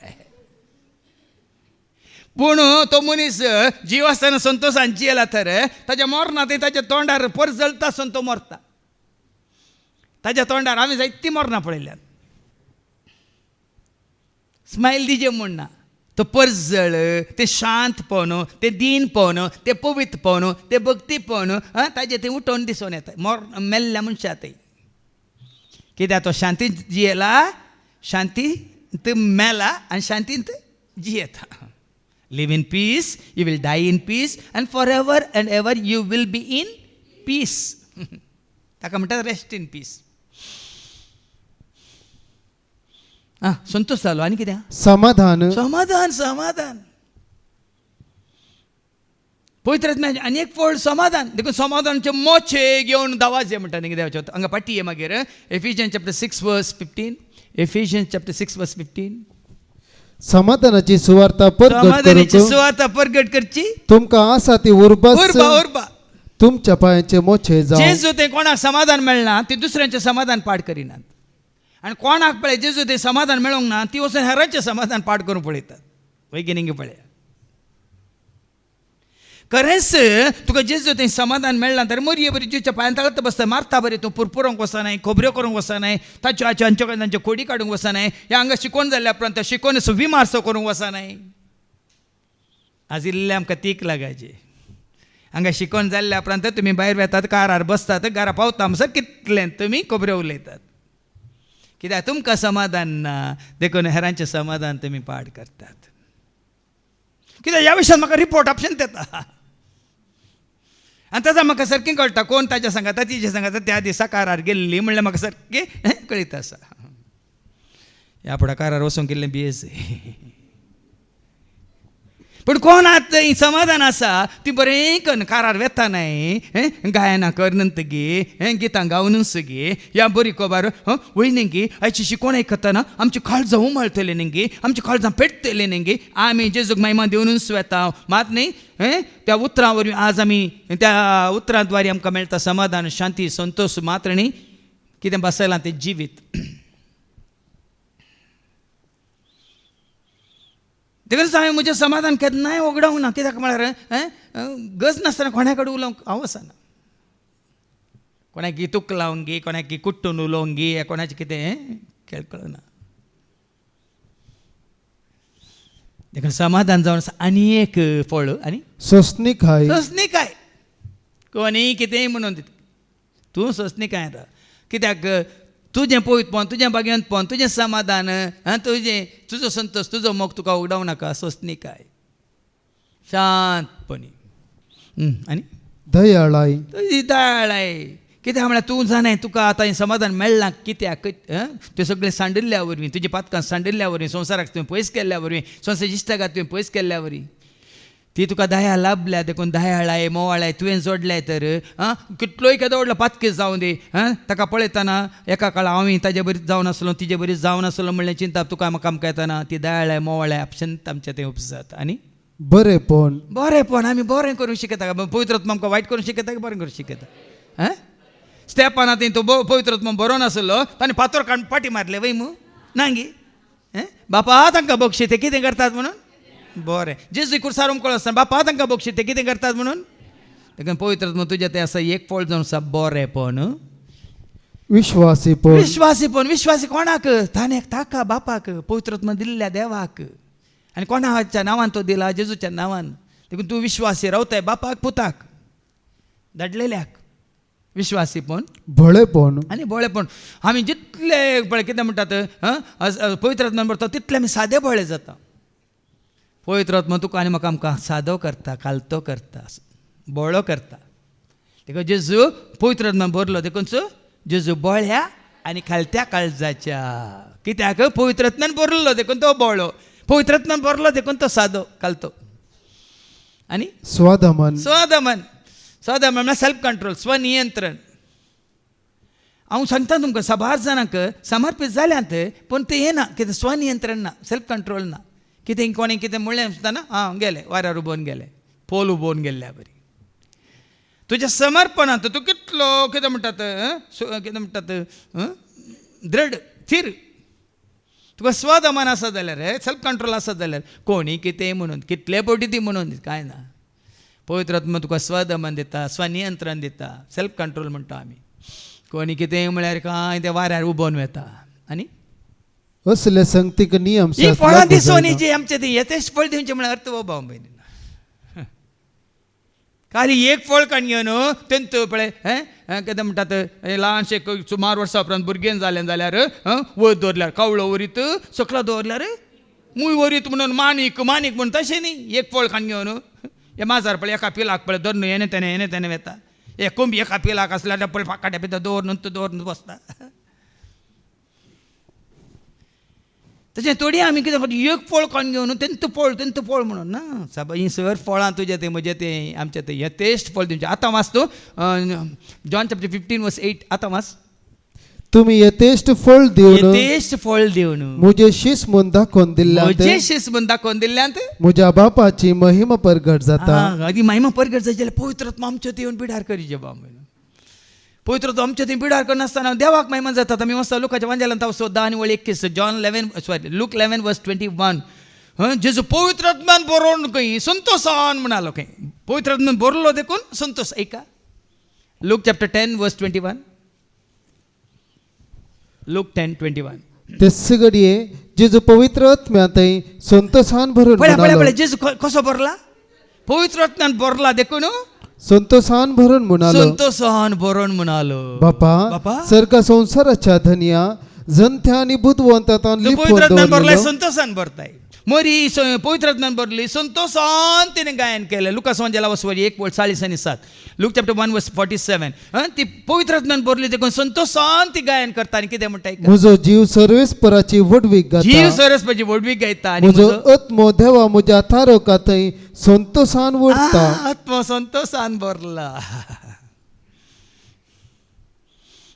पूण तो मनीस जीव आसतना संतोशांची येला तर ताच्या मरना ते ताच्या तोंडार पर जळटा आसून तो मरता ताच्या तोंडार आमी जायतीं मरना पळयल्यात स्मायल दिजे म्हणना तो परजळ ते शांतपण ते दीनपण ते पवित्रपण ते भक्तीपण ताजे थंय उठोवन दिसून येता मेल्ल्या मनशात कित्याक तो शांतींत जियेला शांतींत मेला आनी शांतींत जियेता live in peace you will die in peace and forever and ever you will be in peace ताका म्हणटात रेस्ट इन पीस संतोष जालो आनी कितें समाधान समाधान समाधान पवित्र आत्म्याचें आनी एक फळ समाधान देखून समाधानाचे मोचे घेवन दावाजे म्हणटा न्ही देवाचे हांगा पाटी आहे मागीर एफिशियन्स चॅप्टर 6:15 एफिशियन्स चॅप्टर 6:15 समाधानाची सुवार्ता समाधानाची सुवार्ता परगट करची तुमकां आसा ती उर्बा उर्बा तुमच्या पांयाचे मोचे जावं जेजू ते कोणाक समाधान मेळना ती दुसऱ्यांचे समाधान पाड करिनात आनी कोणाक पळय जेजू ते समाधान मेळोंक ना ती वचून हेरांचें समाधान पाड करून पळयतात वैगिनिंग पळया खरेंच तुका जेजू थंय समाधान मेळना तर मरये बरी जेच्या पांयां ताळत बसता मारता बरें तूं पुरपुरोंक वचनाय खोबऱ्यो करूंक वचनाय ताच्यो तांच्यो खोडी काडूंक वचनाय ह्या हांगा शिकोवन जाल्ल्या उपरांत शिकोवन विमारसो करूंक वचनाय आज इल्ले आमकां तीक लागायचे हांगा शिकोवन जाल्ल्या उपरांत तुमी भायर वेतात कारार बसतात घरा पावता म्हणसर कितलें तुमी खबऱ्यो उलयतात कित्याक तुमकां समाधान ना देखून हेरांचें समाधान तुमी पाड करतात कित्याक ह्या विशयान म्हाका रिपोर्ट ऑप्शन येता आनी ताचा म्हाका सारकें कळटा कोण ताच्या सांगाता तिचे सांगाता त्या दिसा कारार गेल्ली म्हणल्यार म्हाका सारकें कळीत आसा ह्या फुडें कारार वचूंक गेल्लें BS पूण कोण आतां थंय समाधान आसा ती बरें करून कारार वेता न्हय गायनां करनंत गे गितां गावनूच गे या बरी खबर वयनी गे आयची कोण आयकतना आमची काळजां उमळटले न्ही गे आमची काळजां पेटतले न्ही गे आमी जेजूक महिमा देवनूच वेता मात न्ही त्या उतरां वरवीं आज आमी त्या उतरां द्वारे आमकां मेळटा समाधान शांती संतोश मात्र न्ही कितें बसयलां तें जिवीत देखून हांवें म्हजें समाधान केन्नाय वगडावंक ना कित्याक म्हळ्यार गज नासतना कोणा कडेन उलोवंक हांव वचना कोणाकी तुक लावंक गे कोणाकी कुट्टून उलोवंक गे कोणाचें कितें खेळ कळना देखून समाधान जावन आनी एक फळ आनी सोंसणीकाय सोंसणीकाय कोणीय कितेंय म्हणून तूं सोंसणीकाय राव कित्याक तुजें पवित्रपण तुजें भाग्यवंतपण तुजें समाधान तुजो संतोश तुजो मोग तुका उगडावं नाका सोंसणीकाय शांतपणी आनी दयाळाय तुजी दयाळाय कित्याक म्हळ्यार तूं जाणें तुका आतां समाधान मेळना कित्याक तें सगळें सांडिल्ल्या वरवीं तुजी पातकां सांडिल्ल्या वरवीं संवसाराक तुवें पयस केल्ल्या वरवीं संवसाराची इश्टागात तुवें पयस केल्ल्या वरवीं ती तुका दया लाभल्या देखून दयाळाय मोवाळाय तुवें जोडलाय तर कितलोय केदो व्हडलो पातकेस जावं दे ताका पळयतना एका काळार हांवूय ताजे बरीच जावन आसलो तिजे बरीच जावन आसलो म्हणलें चिंता तुका म्हाका आमकां येतना ती दयाळाय मोवाळाय आपशंत आमचें तें उपजत आनी बरेंपण आमी बरें करूंक शिकयता पवित्रत्म आमकां वायट करूंक शिकयता की बरें करूंक शिकयता स्टेपान आतां तो पवित्रत्म बरो नासलो ताणें फातर काडून पाटी मारले वय मू नांगी बापा तांकां बक्षी ते कितें करतात म्हणून बरें जेजू कुर्सारूम कळो आसतना बापा तांकां बक्षी ते कितें करतात म्हणून देखून पवित्रत्म तुजें तें आसा एक फळ जावन आसा बरेंपण विश्वासीपण विश्वासी कोणाक ताणें ताका बापाक पवित्रत्म दिल्ल्या देवाक आनी कोणाच्या नांवान तो दिला जेजूच्या नांवान देखून तूं विश्वासी रावताय बापाक पुताक धाडलेल्याक विश्वासीपण भोळेपण आनी भोळेपण आमी जितले पळय कितें म्हणटात पवित्रत्म भरता तितले आमी सादे भोळे जाता पवित्रत्म तुका आनी म्हाका आमकां सादो करता कालतो करता बोळो करता देखून जेजू पवित्रत्म भरलो देखून जेजू बोळ्या आनी खालत्या काळजाच्या कित्याक पवित्रत्म्यान भरलो देखून तो बोळो पवित्रत्म्यान भरलो देखून तो सादो कालतो आनी स्वदमन म्हळ्यार सेल्फ कंट्रोल स्वनियंत्रण हांव सांगता तुमकां साबार जाणांक समर्पीत जाल्यांत पूण तें येना कितें स्वनियंत्रण ना सेल्फ कंट्रोल ना कितें कोणें कितें म्हणलें आसतना गेले वाऱ्यार उबोवन गेले पोल उबोवन गेल्ल्या बरी तुज्या समर्पणांत तूं कितलो कितें म्हणटात दृढ थीर तुका स्वदमन आसा जाल्यार सेल्फ कंट्रोल आसा जाल्यार कोणी कितें म्हणून कितले पटी ती म्हणून कांय ना पवित्रत्म तुका स्वदमन दिता स्वनियंत्रण दिता सेल्फ कंट्रोल म्हणटा आमी कोणी कितें म्हळ्यार कांय ते वाऱ्यार उबोवन वेता आनी असले संगतीक नियम फळां दिसोनी जे आमचे ते येतेच फळ दिवचे म्हळ्यार अर्थ वो भाव भयणी खाली एक फळ काडयो न्हू तेंत पळय कितें म्हणटात ल्हानशे सुमार वर्सां उपरांत भुरगें जालें जाल्यार वयर दवरल्यार कावळो वरीत सकला दवरल्यार मूय वरीत म्हणून मानीक म्हणून तशें न्ही एक फळ काडयो न्हू हे माजार पळय एका पिलाक पळय धर न्हू येणे तेणे वेता हे कोंबी एका पिलाक आसल्यार पळय फाकाट्या भितर दवरून बसता तशें थोडी आमी कितें करता एक फळ काडून घेवन तेंत फळ म्हणून ना साबा ही सर फळां तुजें तें म्हजें तें आमचें तें यथेश्ट फळ दिवचें आतां वाच तूं जॉन चॅप्टर 15:8 आतां वाच तुम्ही यथेश्ट फळ दिवन मुझे शीस म्हूण दाखोवन दिल्ल्यांत म्हज्या बापाची महिमा परगट जाता आदी महिमा परगट जाय जाल्यार पवित्रत्म आमचें येवन पिडार करी बाबा पवित्रत्व आमचें थंय पिडार करनासतना देवाक महिमा जाता आमी वचता लुकाच्या वांजेलांत हांव 10 आनी 21 जॉन 11 लूक 11:21 जेजू पवित्रत्म्यान बरोवन खंय संतोशान म्हणालो खंय पवित्रत्म्यान बरलो देखून संतोश ऐका लूक चॅप्टर 10:21 लूक 10:21 तेच घडये जेजू पवित्र आत्म्यान थंय संतोषान भरून पळय जेजू कसो बरला पवित्र आत्म्यान भरला देखून संतोषान भरून म्हणालो, संतोषान भरून म्हणालो बापा बापा, सर्ग संसाराच्या धनिया जंथ्या आणि बुद्धवंतान तो पवित्र आत्म्यान भरलाय, संतोषान भरताय. मरी पवित्र आत्म्यान भरली, संतोषान तिने गायन केलं. लुकास वांजेला वसवारी 1:40-7, लुक चॅप्टर 1:47. ती पवित्र आत्म्यान भरली देखून संतोषान ती गायन करता. आणि कितें म्हणटा, म्हजो जीव सर्वेस्पराची वडवीक जीव गाता, सरस्वती वडवीक गायता. आणि म्हजो म्हजो आत्मो देवा म्हज्या तारकांतय संतोषान वडता. आत्मा संतोषान भरला.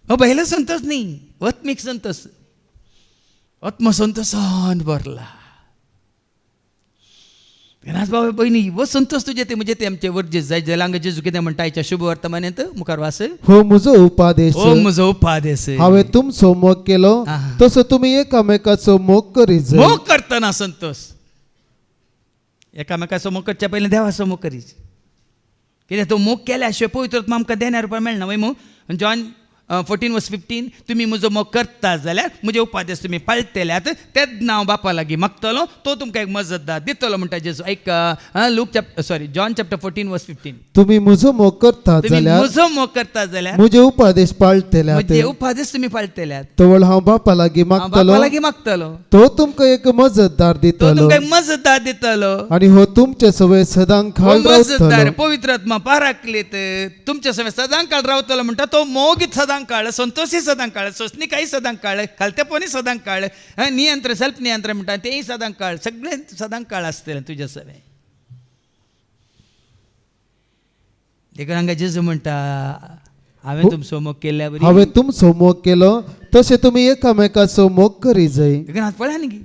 पहिला संतोष नाही, आत्मिक संतोष. आत्मसंतोषान भरला. बाबा बहिणी व संतोष तुझे ते म्हणजे ते आमचे वर्जेस जाय जलांग जेजू कितें म्हणटा आयच्या शुभ वर्तमानांत मुखार वास. हो म्हजो उपादेश, हो म्हजो उपादेश. हांवें तुमचो मोग केलो तसो तुमी एकामेकाचो मोग करीत. मोग करतना संतोष. एकामेकाचो मोग करच्या पयलीं देवाचो मोग करीच. कित्याक तो मोग केल्या शिवाय पवित्र आत्मा आमकां देण्यार रुपया मेळना. वय मो जॉन 14:15 तुम्ही म्हजो मोग करता जाल्यार म्हजे उपादेश तुम्ही पाळटल्यात, तेच नांव बापा लागीं मागतलो, तो तुमकां एक मजतदार दितलो म्हणटा जेजू. ऐका, जॉन चॅप्टर 14:15 तुम्ही म्हजो मोग करता तुम्ही जाल्यार म्हजो मोग करता जाल्यार म्हजे उपादेश पाळटल्यात, म्हजे उपादेश तुम्ही पाळटल्यात, तवळ हांव बापा लागीं बापा मागतलो, लागीं मागतलो, तो तुमकां एक मजतदार तो दितलो. तुमकां एक मजतदार दितलो. आणि हो तुमचे सवय सदांकाळ मजतदार रावतलो. पवित्र आत्मा पाराकलीत तुमच्या सवय सदांकाळ रावतलो म्हणटा. तो मोगीत सदांकाळ, संतोषी सदांकाळ, सोसणीकाय सदांकाळ, खालतेपणी सदांकाळ, नियंत्रण सेल्फ नियंत्रण म्हणटा तेही सदांकाळ, सगळे सदांकाळ असतले तुझ्या सवय. देखून हांगा जेजू म्हणटा हांवें तुमचो मोग केल्या बरी. हांवें तुमचो मोग केलो तशें तुमी एकामेकाचो मोग करी जाय. देखून आज पळया न्ही,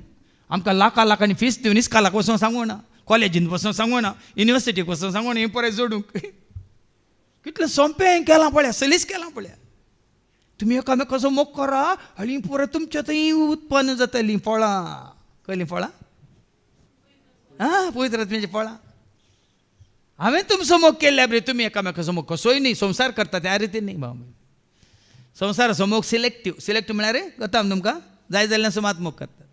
आमकां लाखांनी फीस दिवन इस्कालाक वचून सांगू ना, कॉलेजीन वचून सांगू ना, युनिवर्सिटीक वचून सांगू ना, हें परत जोडूंक कितलें सोंपें केलां पळया, सलीस केलां पळया. तुम्ही एकामेकाचो मोग करा आनी परत तुमच्या थंय उत्पन्न जातलीं फळां. कसलीं फळां? पवित्र आत्म्याचीं फळां. हांवें तुमचो मोग केल्ल्या बरी, तुमी एकामेकाचो मोग कसोय न्ही. संवसार करता त्या रितीन न्ही भाव. संवसाराचो मोग सिलेक्टीव म्हळ्यार गताम तुमकां जाय जाल्ल्याचो मात मोग करता.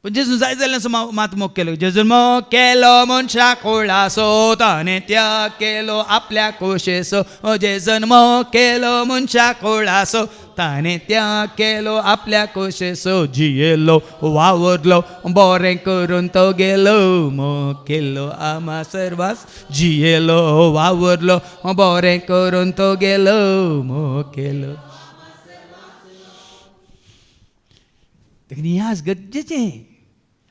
पण जेजून जाय जाल्ल्याचो मात मोग केलो. जेजून मोग केलो मनशा कोळासो, ताणें त्याग केलो आपल्या कोशेसो. जेजून मोग केलो मनशा कोळासो, ताणें त्याग केलो आपल्या कोशेसो. जियेलो वावरलो बरें करून तो गेलो. मोग केलो आम्हा सर्वांस, जियेलो वावरलो बरें करून तो गेलो. मोग केलो. देखून आज गरजेचें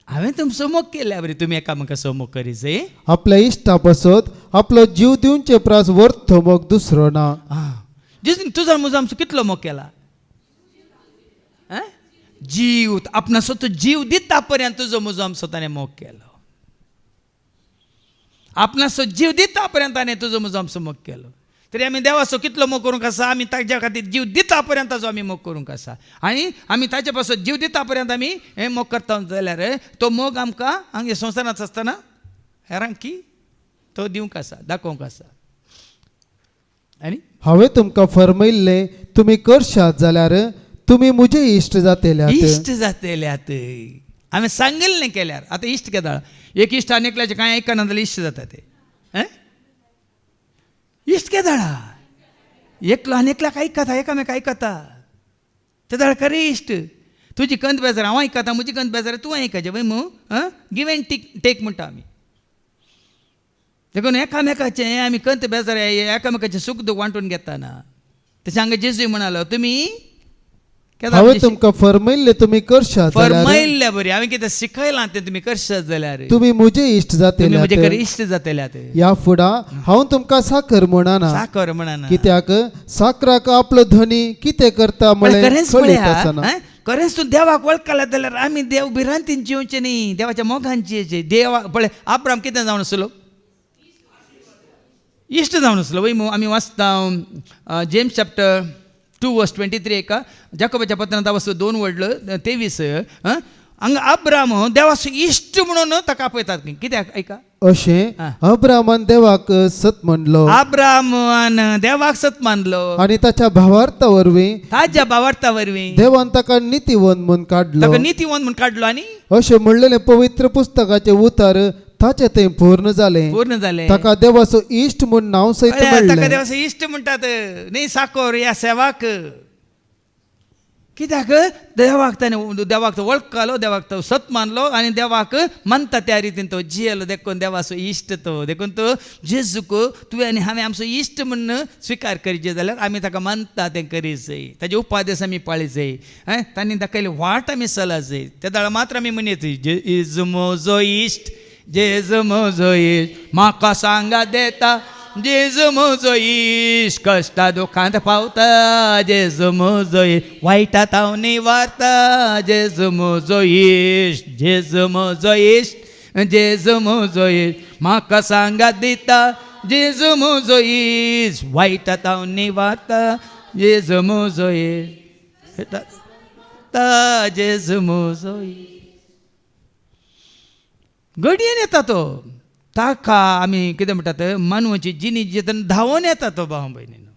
हांवें तुमचो मोग केल्या बरी, तुमी एकामेकाचो मोग करीत जाय. आपल्या इश्टा पासत आपलो जीव दिवचे प्रास वर्थ मोग दुसरो ना. जेजून तुजो म्हजो आमचो कितलो मोग केला? जीव आपणा स्वता जीव दिता पर्यंत तुजो म्हजो आमचो ताणें मोग केलो. आपणा स्वता जीव दिता पर्यंत ताणें तुजो म्हजो आमचो मोग केलो. तरी आमी देवाचो कितलो मोग करूंक आसा? आमी ताच्या खातीर जीव दिता पर्यंताचो आमी मोग करूंक आसा. आनी आमी ताचे पासून जीव दिता पर्यंत आमी हें मोग करता जाल्यार तो मोग आमकां हांगा संवसारांत आसतना हेरांक की तो दिवंक आसा, दाखोवंक आसा. आनी हांवें तुमकां फरमयल्लें तुमी करशात जाल्यार तुमी म्हजे इश्ट जातल्यात. इश्ट जातल्यात. हांवें सांगिल्लें केल्यार आतां इश्ट केदाळ. एक इश्ट आनेकल्याचें कांय आयकना जाल्यार इश्ट जाता ते. इश्ट केदाळा एकलो आनेकल्याक आयकता, एकामेक आयकता, ते दाळ खरें इश्ट. तुजी कंत बेजार हांव आयकता, म्हजी कंत बेजार तूं आयकचें. वय मू गिव एंड टेक म्हणटा आमी. देखून एकामेकाचें आमी कंत बेजार एकामेकाचें सूख दूख वांटून घेतना. तशें हांगा जेजू म्हणालो तुमी हांवें तुमकां फरमयल्लें तुमी करशात जाल्यार फरमायल्ल्या बरी. हांवें कितें शिकयलां तें तुमी करशात जाल्यार तुमी म्हजे इश्ट तुमी म्हजे जातल्यात. खरें इश्ट जातल्यात. ह्या फुडां हांव तुमकां साकर म्हणना, साकर म्हणना. कित्याक साकराक आपलो धनी कितें करता म्हळें खरेंच कळीत आसना. खरेंच तूं देवाक वळखला जाल्यार आमी देव भिरांतीन जिवचें न्ही, देवाच्या मोगान जियेचें. देवा पळय आब्राम कितें जावन आसलो? इश्ट जावन आसलो. वय मू आमी वाचता जेम्स चॅप्टर 2:23 का जाकोबाच्या पत्रांत वस्तू 2:23 हांगा अब्राम देवाचो इश्ट म्हणून ताका आपयतात. कित्याक ऐका अशें अब्रामान देवाक सत म्हणलो, अब्रामान देवाक सत मानलो आनी ताच्या भावार्था वरवीं ताच्या भावार्था वरवीं देवान ताका नितीवंत म्हूण काडलो. ताका नितीवंत म्हूण काडलो. आनी अशें म्हणलेलें पवित्र पुस्तकाचे उतार ताचे ते पूर्ण जाले पूर्ण झाले ताका देवाचो इश्ट म्हूण नांव सहित ताका मेळ्ळें देवाचे इश्ट म्हणटात न्ही साकोर या सेवाक कित्याक देवाक तो वळखलो देवाक तो सत मानलो आनी देवाक मानता त्या रितीन तो जियेलो देखून देवाचो इश्ट तो देखून तो जेजूक तुवें आनी हांवें आमचो इश्ट म्हणून स्विकार करचे जाल्यार आमी ताका मानता तें करी जाय ताजे उपादेश आमी पाळी जाय तांणी दाखयली वाट आमी चला जाय त्या दाळा मात्र आमी म्हणयत जेजू म्हजो इश्ट जेजू म्हजो इश्ट म्हाका सांगा देता जेजू म्हजो इश्ट कश्टा दुखांत पावता जेजू म्हजो इश्ट वायटांत हांव निवारता जेजू म्हजो इश्ट जेजू म्हजो इश्ट जेजू म्हजो इश्ट म्हाका सांगात दिता जेजू म्हजो इश्ट वायटांत हांव निवारता जेजू म्हजो इश्ट जेजू म्हजो इश्ट घडयेन येता तो ताका आमी कितें म्हणटात मानवाची जिणी जेतना धांवून येता तो भाव भयणीनो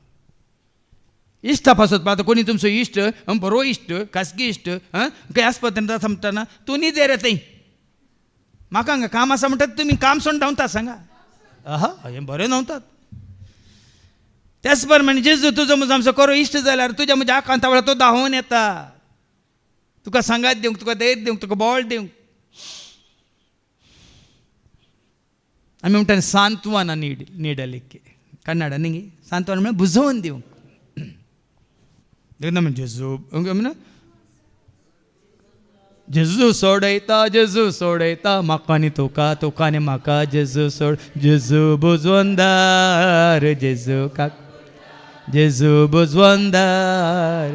इश्टा पासत पावता कोणी तुमचो इश्ट बरो इश्ट खासगी इश्ट खंय आस्पत्रेंत आसा म्हणटाना तूं न्ही दे रे थंय म्हाका हांगा काम आसा म्हणटात तुमी काम सोडून धांवता सांगा हें बरें न्हांवतात त्याच प्रमाणे जेजू तुजो म्हजो आमचो खरो इश्ट जाल्यार तुज्या म्हज्या आकांता वेळार तो धांवून येता तुका सांगात दिवंक तुका धैर्य दिवंक तुका बळ दिवंक आमी म्हणटा सांत्वना नीडलिके कन्नड न्ही सांत्वना म्हणजे बुजोवन दिवंक देखून म्हणजे जेजू सोडयता म्हाका आनी तुका तुका आनी म्हाका जेजू सोड जेजू बुजवंदार जेजू काक जेजू बुजवंदार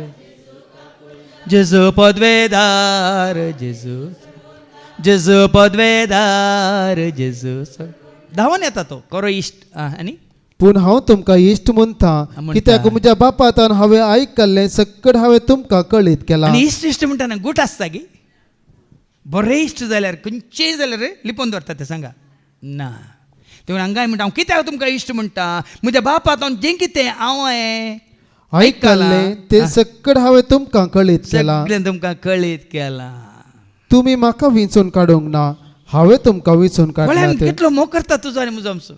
जेजू पदवेदार जेजू पदवेदार जेजू सोड धांवून येता तो खरो इश्ट आनी पूण हांव तुमकां इश्ट म्हणटा कित्याक म्हज्या बापायतान हांवें आयकल्लें सकट हांवें तुमकां कळीत केलां आनी इश्ट म्हणटाना गूट आसता गे बरें इश्ट जाल्यार खंयचेय जाल्यार लिपोवन दवरता तें सांगा ना तें हांगाय म्हणटा हांव कित्याक तुमकां इश्ट म्हणटा म्हज्या बापायतान जें कितें हांवें आयकल्लें तें सकट हांवें तुमकां कळीत केलां सगळें तुमकां कळीत केलां तुमी म्हाका विंचून काडूंक ना हांवें तुमकां विंचून काडला कितलो मोग करता तुजो आनी म्हजो आमचो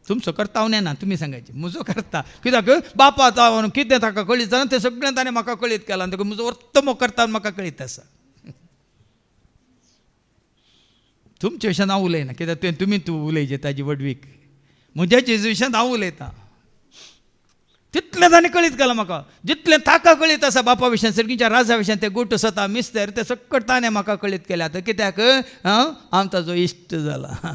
तुमचो करता हांव ना तुमी सांगायचे म्हजो करता कित्याक बापा जावन कितें ताका कळीत जालें तें सगळें ताणें म्हाका कळीत केलां देखून म्हजो वर्त मोग करता म्हाका कळीत आसा तुमचे विशयान हांव उलयना कित्याक तुमी उलयचे ताजी वडवीक म्हज्या जेजू विशयान हांव उलयतां तितलें ताणें कळीत केलां म्हाका जितलें ताका कळीत आसा बापा विशयान सर्गीच्या राजा विशयान ते गोट सता मिस्तेर ते सकट ताणें म्हाका कळीत केल्यात कित्याक हांव ताजो इश्ट जाला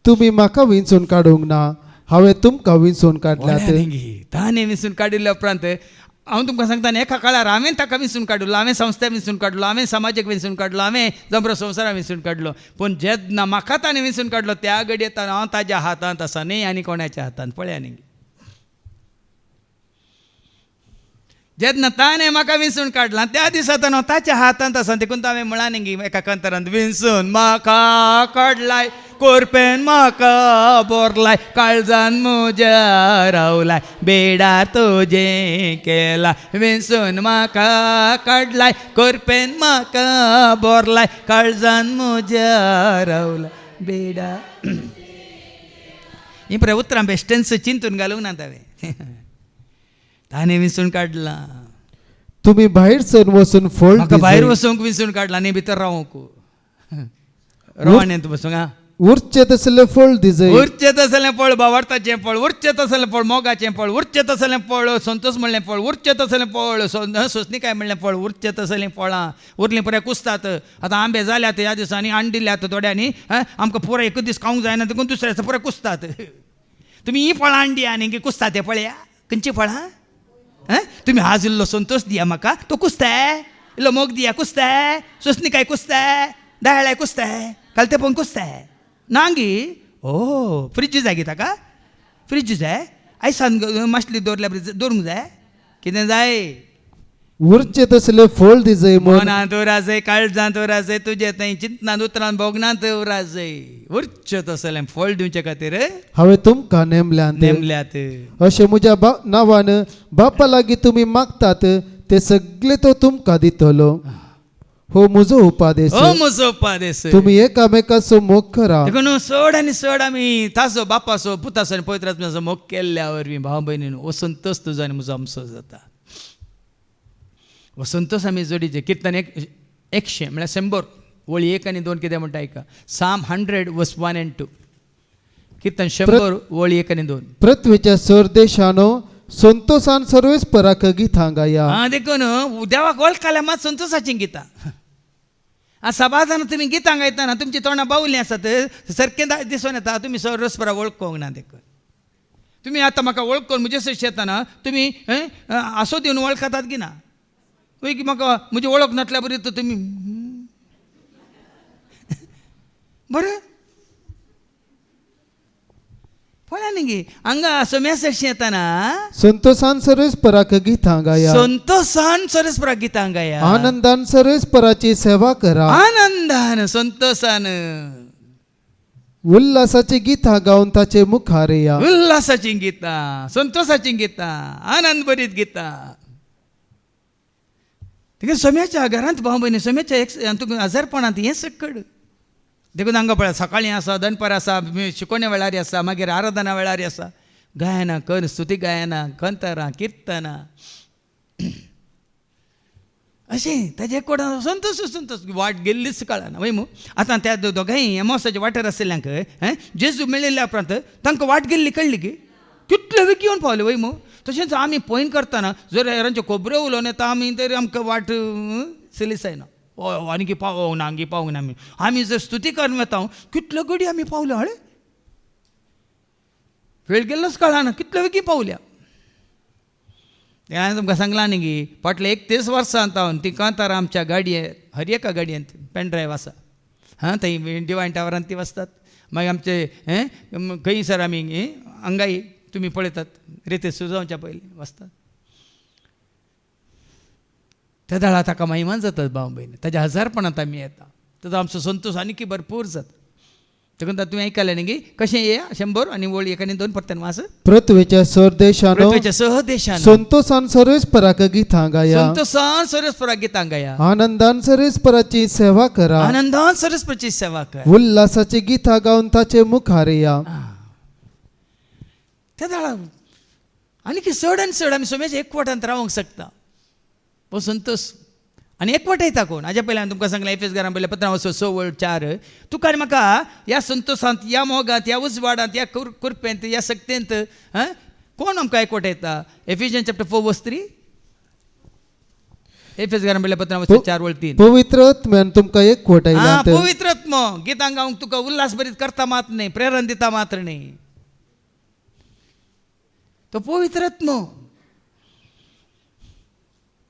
तुमी म्हाका विंचून काडूंक ना हांवें तुमकां विंचून काडल्यात ताणें विंचून काडिल्ल्या उपरांत हांव तुमकां सांगता न्ही एका काळार हांवें ताका विंचून काडलो हांवें संस्था विंचून काडलो हांवें समाजाक विंचून काडलो हांवें जबरो संवसाराक विंचून काडलो पूण जेन्ना म्हाका ताणें विंचून काडलो त्या घडयेत हांव ताज्या हातांत आसा न्ही आनी कोणाच्या हातांत पळया न्ही जेन्ना ताणें म्हाका विंचून काडलां त्या दिसांतल्यान हांव ताच्या हातांत आसा देखून हांवें म्हळां न्ही एका कंतरांत विंचून म्हाका काडलाय कोरपेन म्हाका बोरलाय काळजान म्हज्या रावलाय बेडार तुजें केला विंचून म्हाका काडलाय कोरपेन म्हाका बोरलाय काळजान म्हज्या रावलाय बेडार ही पळय उतरां बेश्टेंच चिंतून घालूंक ना हांवें ताणें विंचून काडलां तुमी भायर सरून वचून फळ म्हाका भायर वचूंक विंचून काडलां आनी भितर रावूंक रवाण्यात बसूंक उरचे तसलें फळ दिजय उरचें तसलें फळ भावार्थाचें फळ उरचें तसलें फळ मोगाचें फळ उरचें तसलें फळ संतोश म्हणलें फळ उरचें तसलें फळ सोसणीकाय म्हणलें फळ उरचें तसलें फळां उरलीं पुराय कुसतात आतां आंबे जाल्यात ह्या दिसांनी आंडिल्ल्यात थोड्यांनी आमकां पुराय एकूच दीस खावंक जायना देखून दुसऱ्या दिसा पुराय कुसतात तुमी ही फळां हांडी आनी कुसतात ते पळया खंयचीं फळां तुमी आज इल्लो संतोश दिया म्हाका तो कुसताय इल्लो मोग दिया कुसताय सोसणीकाय कुसताय दायळाय कुसताय कालतेपण कुसताय नांगी ओ फ्रीज जाय गे ताका फ्रीज जाय आयसान माशली दवरल्या दवरूंक जाय कितें जाय उरचे तसलें फळ दिजय मनांत उराजय काळजांत उराजय तुजे थंय चिंतनांत उतरांत भोगनांत उराजय उरचें तसलें फळ दिवचे खातीर हांवें तुमकां नेमल्यात अशें म्हज्या नांवान बापा लागीं तुमी मागतात ते सगळे तो तुमकां दितलो हो मुजो उपादेश हो म्हजो उपादेश तुम्ही एकामेकाचो मोग करा देखून चड आनी चड आमी तासो बापासो पुतासो आनी पवित्र आत्म्याचो मोग केल्ल्या वरवीं भाव भयणीन हो संतोष तुजो आनी म्हजो आमचो जाता. हो संतोष आमी जोडीचे किर्तन 100 म्हळ्यार 100 वळी 1 आनी 2 कितें म्हणटा आयका. Psalm 100 verse 1 and 2 किर्तन 100 वळी 1 आनी 2. पृथ्वीच्या सरदेशानो संतोषान सर्वेस पराक गितां गाया. हां देखून देवाक वळखल्यार मात संतोषाचीं गितां. सभाजान तुमी गितां गायतना तुमची तोंडां बावलीं आसात सारकें दिसून येता तुमी परस्परा वळखोंक ना. देखून तुमी आतां म्हाका वळखून म्हजे सयत येताना तुमी आसो दिवन वळखतात की ना. वय की म्हाका म्हजी वळख नातल्या बरी तर तुमी बरें पळया न्ही गे हांगा असो मॅसेज येताना संतोषान सर्वेस पराक गितां गाया. संतोषान सरस्परा गितां गाया. आनंदान सर्वेस पराची सेवा करा. आनंदान संतोषान उल्हासाची गितां गावन ताचे मुखार या. उल्हासाची गितां संतोषाची गितां आनंद भरीत गितां. देखून सोम्याच्या घरांत भाव भयणी सोम्याच्या तुका आजारपणांत हें सकड देखून हांगा पळय सकाळीं आसा दनपार आसा शिकोवण्या वेळार आसा मागीर आराधना वेळार आसा गायनां कर स्तुती गायनां कंतरां किर्तनां अशें ताजे एक संतोष संतोष वाट गेल्लीच कळना वय मू. आतां त्या दोगांय एमोसाच्या वाटेर आशिल्ल्यांक जेजू मेळिल्ल्या उपरांत तांकां वाट गेल्ली कळ्ळी की कितले वेग येवन पावले वय मू. तशेंच आमी पयन करतना जर हेरांच्यो खबरो उलोवन येता आमी तरी आमकां वाट सिलीस जायना. आनी पावूंक ना आमगे पावूंक ना आमी जर स्तुती करून वता कितल्यो घडी आमी पावले हळे वेळ गेल्लोच कळना कितल्यो बेगी पावल्या. हांवें तुमकां सांगलां न्ही गी फाटले 31 वर्सां हांव ती कांतार आमच्या गाडयेन हर एका गाडयेंत पेन ड्रायव्ह आसा. हां थंय डिवायन टावरांत ती वचतात मागीर आमचे खंय सर आमी हांगाय तुमी पळयतात रेते सुजोवच्या पयलीं वचतात. त्या दाळा ताका महिमान जातात भाव भयणी ताच्या हजारपणांत आमी येता ताजो आमचो संतोश आनीक भरपूर जाता. देखून तुवें आयकलें न्ही गी कशें येया 100 आनी वळी 1 आनी 2 परतन वास. पृथ्वीच्या सरदेशानो सहदेशान संतोषान सर्वेस पराक गितां गाया. संतोषान सरस्परा गितां गाया. आनंदान सर्वेस पराची सेवा करा. आनंदान सरस्पराची सेवा कर. उल्हासाची गितां गावन ताचे मुखार या. त्या दाळा आनीक चड आनी चड आमी सोम्याच्या एकवटांत रावंक शकता. हो संतोष आनी एकवट येता कोण हाज्या पयलीं हांवें तुमकां सांगलें एफेस घरां पयलें 15:6-4 तुका आनी म्हाका ह्या संतोशांत ह्या मोगांत ह्या उजवाडांत ह्या कुरपेंत ह्या सक्तेंत कोण आमकां एकवट येता. एफिशियन चॅप्टर 4:3 एफेस घरां पयलें 15:4-3 पवित्र आत्म्यान तुमकां एकवट आयला. पवित्र आत्मो गितां गावंक तुका उल्हास भरीत करता मात न्ही प्रेरण दिता मात्र न्ही तो पवित्र आत्मो.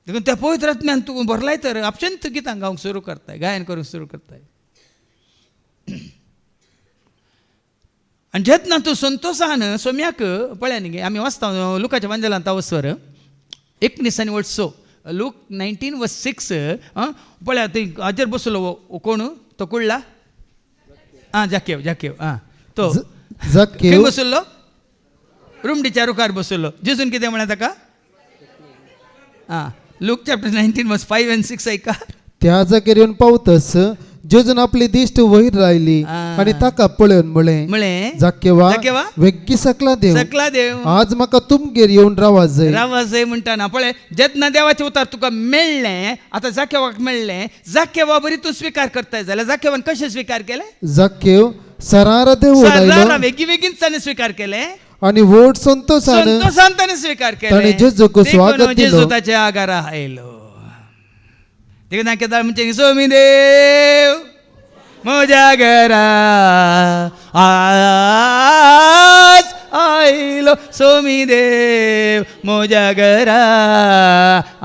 देखून त्या पवित्र आत्म्यान तूं भरलाय तर आपशंत गितां गावंक सुरू करताय गायन करूंक सुरू करताय. आनी जेन्ना तूं संतोशान सोम्याक पळया न्ही आमी वाचता लुकाच्या वांजेलांत वचवर 19 आनी 6 लूक 19:6 पळया थंय हाजेर बसलो कोण तो कुडला जाकेव तो जक्केव बसलो रुमडीच्या रुखार बसलो. जेजून कितें म्हळें ताका लूक चॅप्टर 19:5 and 6 ऐका. त्या जागेर येवन पावतस जेजून आपली दिश्ट वयर रायली आनी ताका पळोवन म्हळें जाकेवा वेग्गी सकला देव आज म्हाका तुमगेर येवन रावा जाय म्हणटाना पळय जेन्ना देवाचें उतार तुका मेळ्ळें आतां जाकेवाक मेळ्ळें जाकेवा बरी तूं स्विकार करताय जाल्यार जाकेवान कशें स्विकार केलें. जाकेव सरार देवून आयलो बेगीन स्विकार केलें आनी व्हड संतोषान ताणें स्विकार ताणें केलें. जेजूक स्वागत दिलो. जेजू ताच्या आगारा आयलो. देखून दाखयता म्हणजे सोमी देव म्हज्या घरा आज आयलो सोमी देव म्हज्या घरा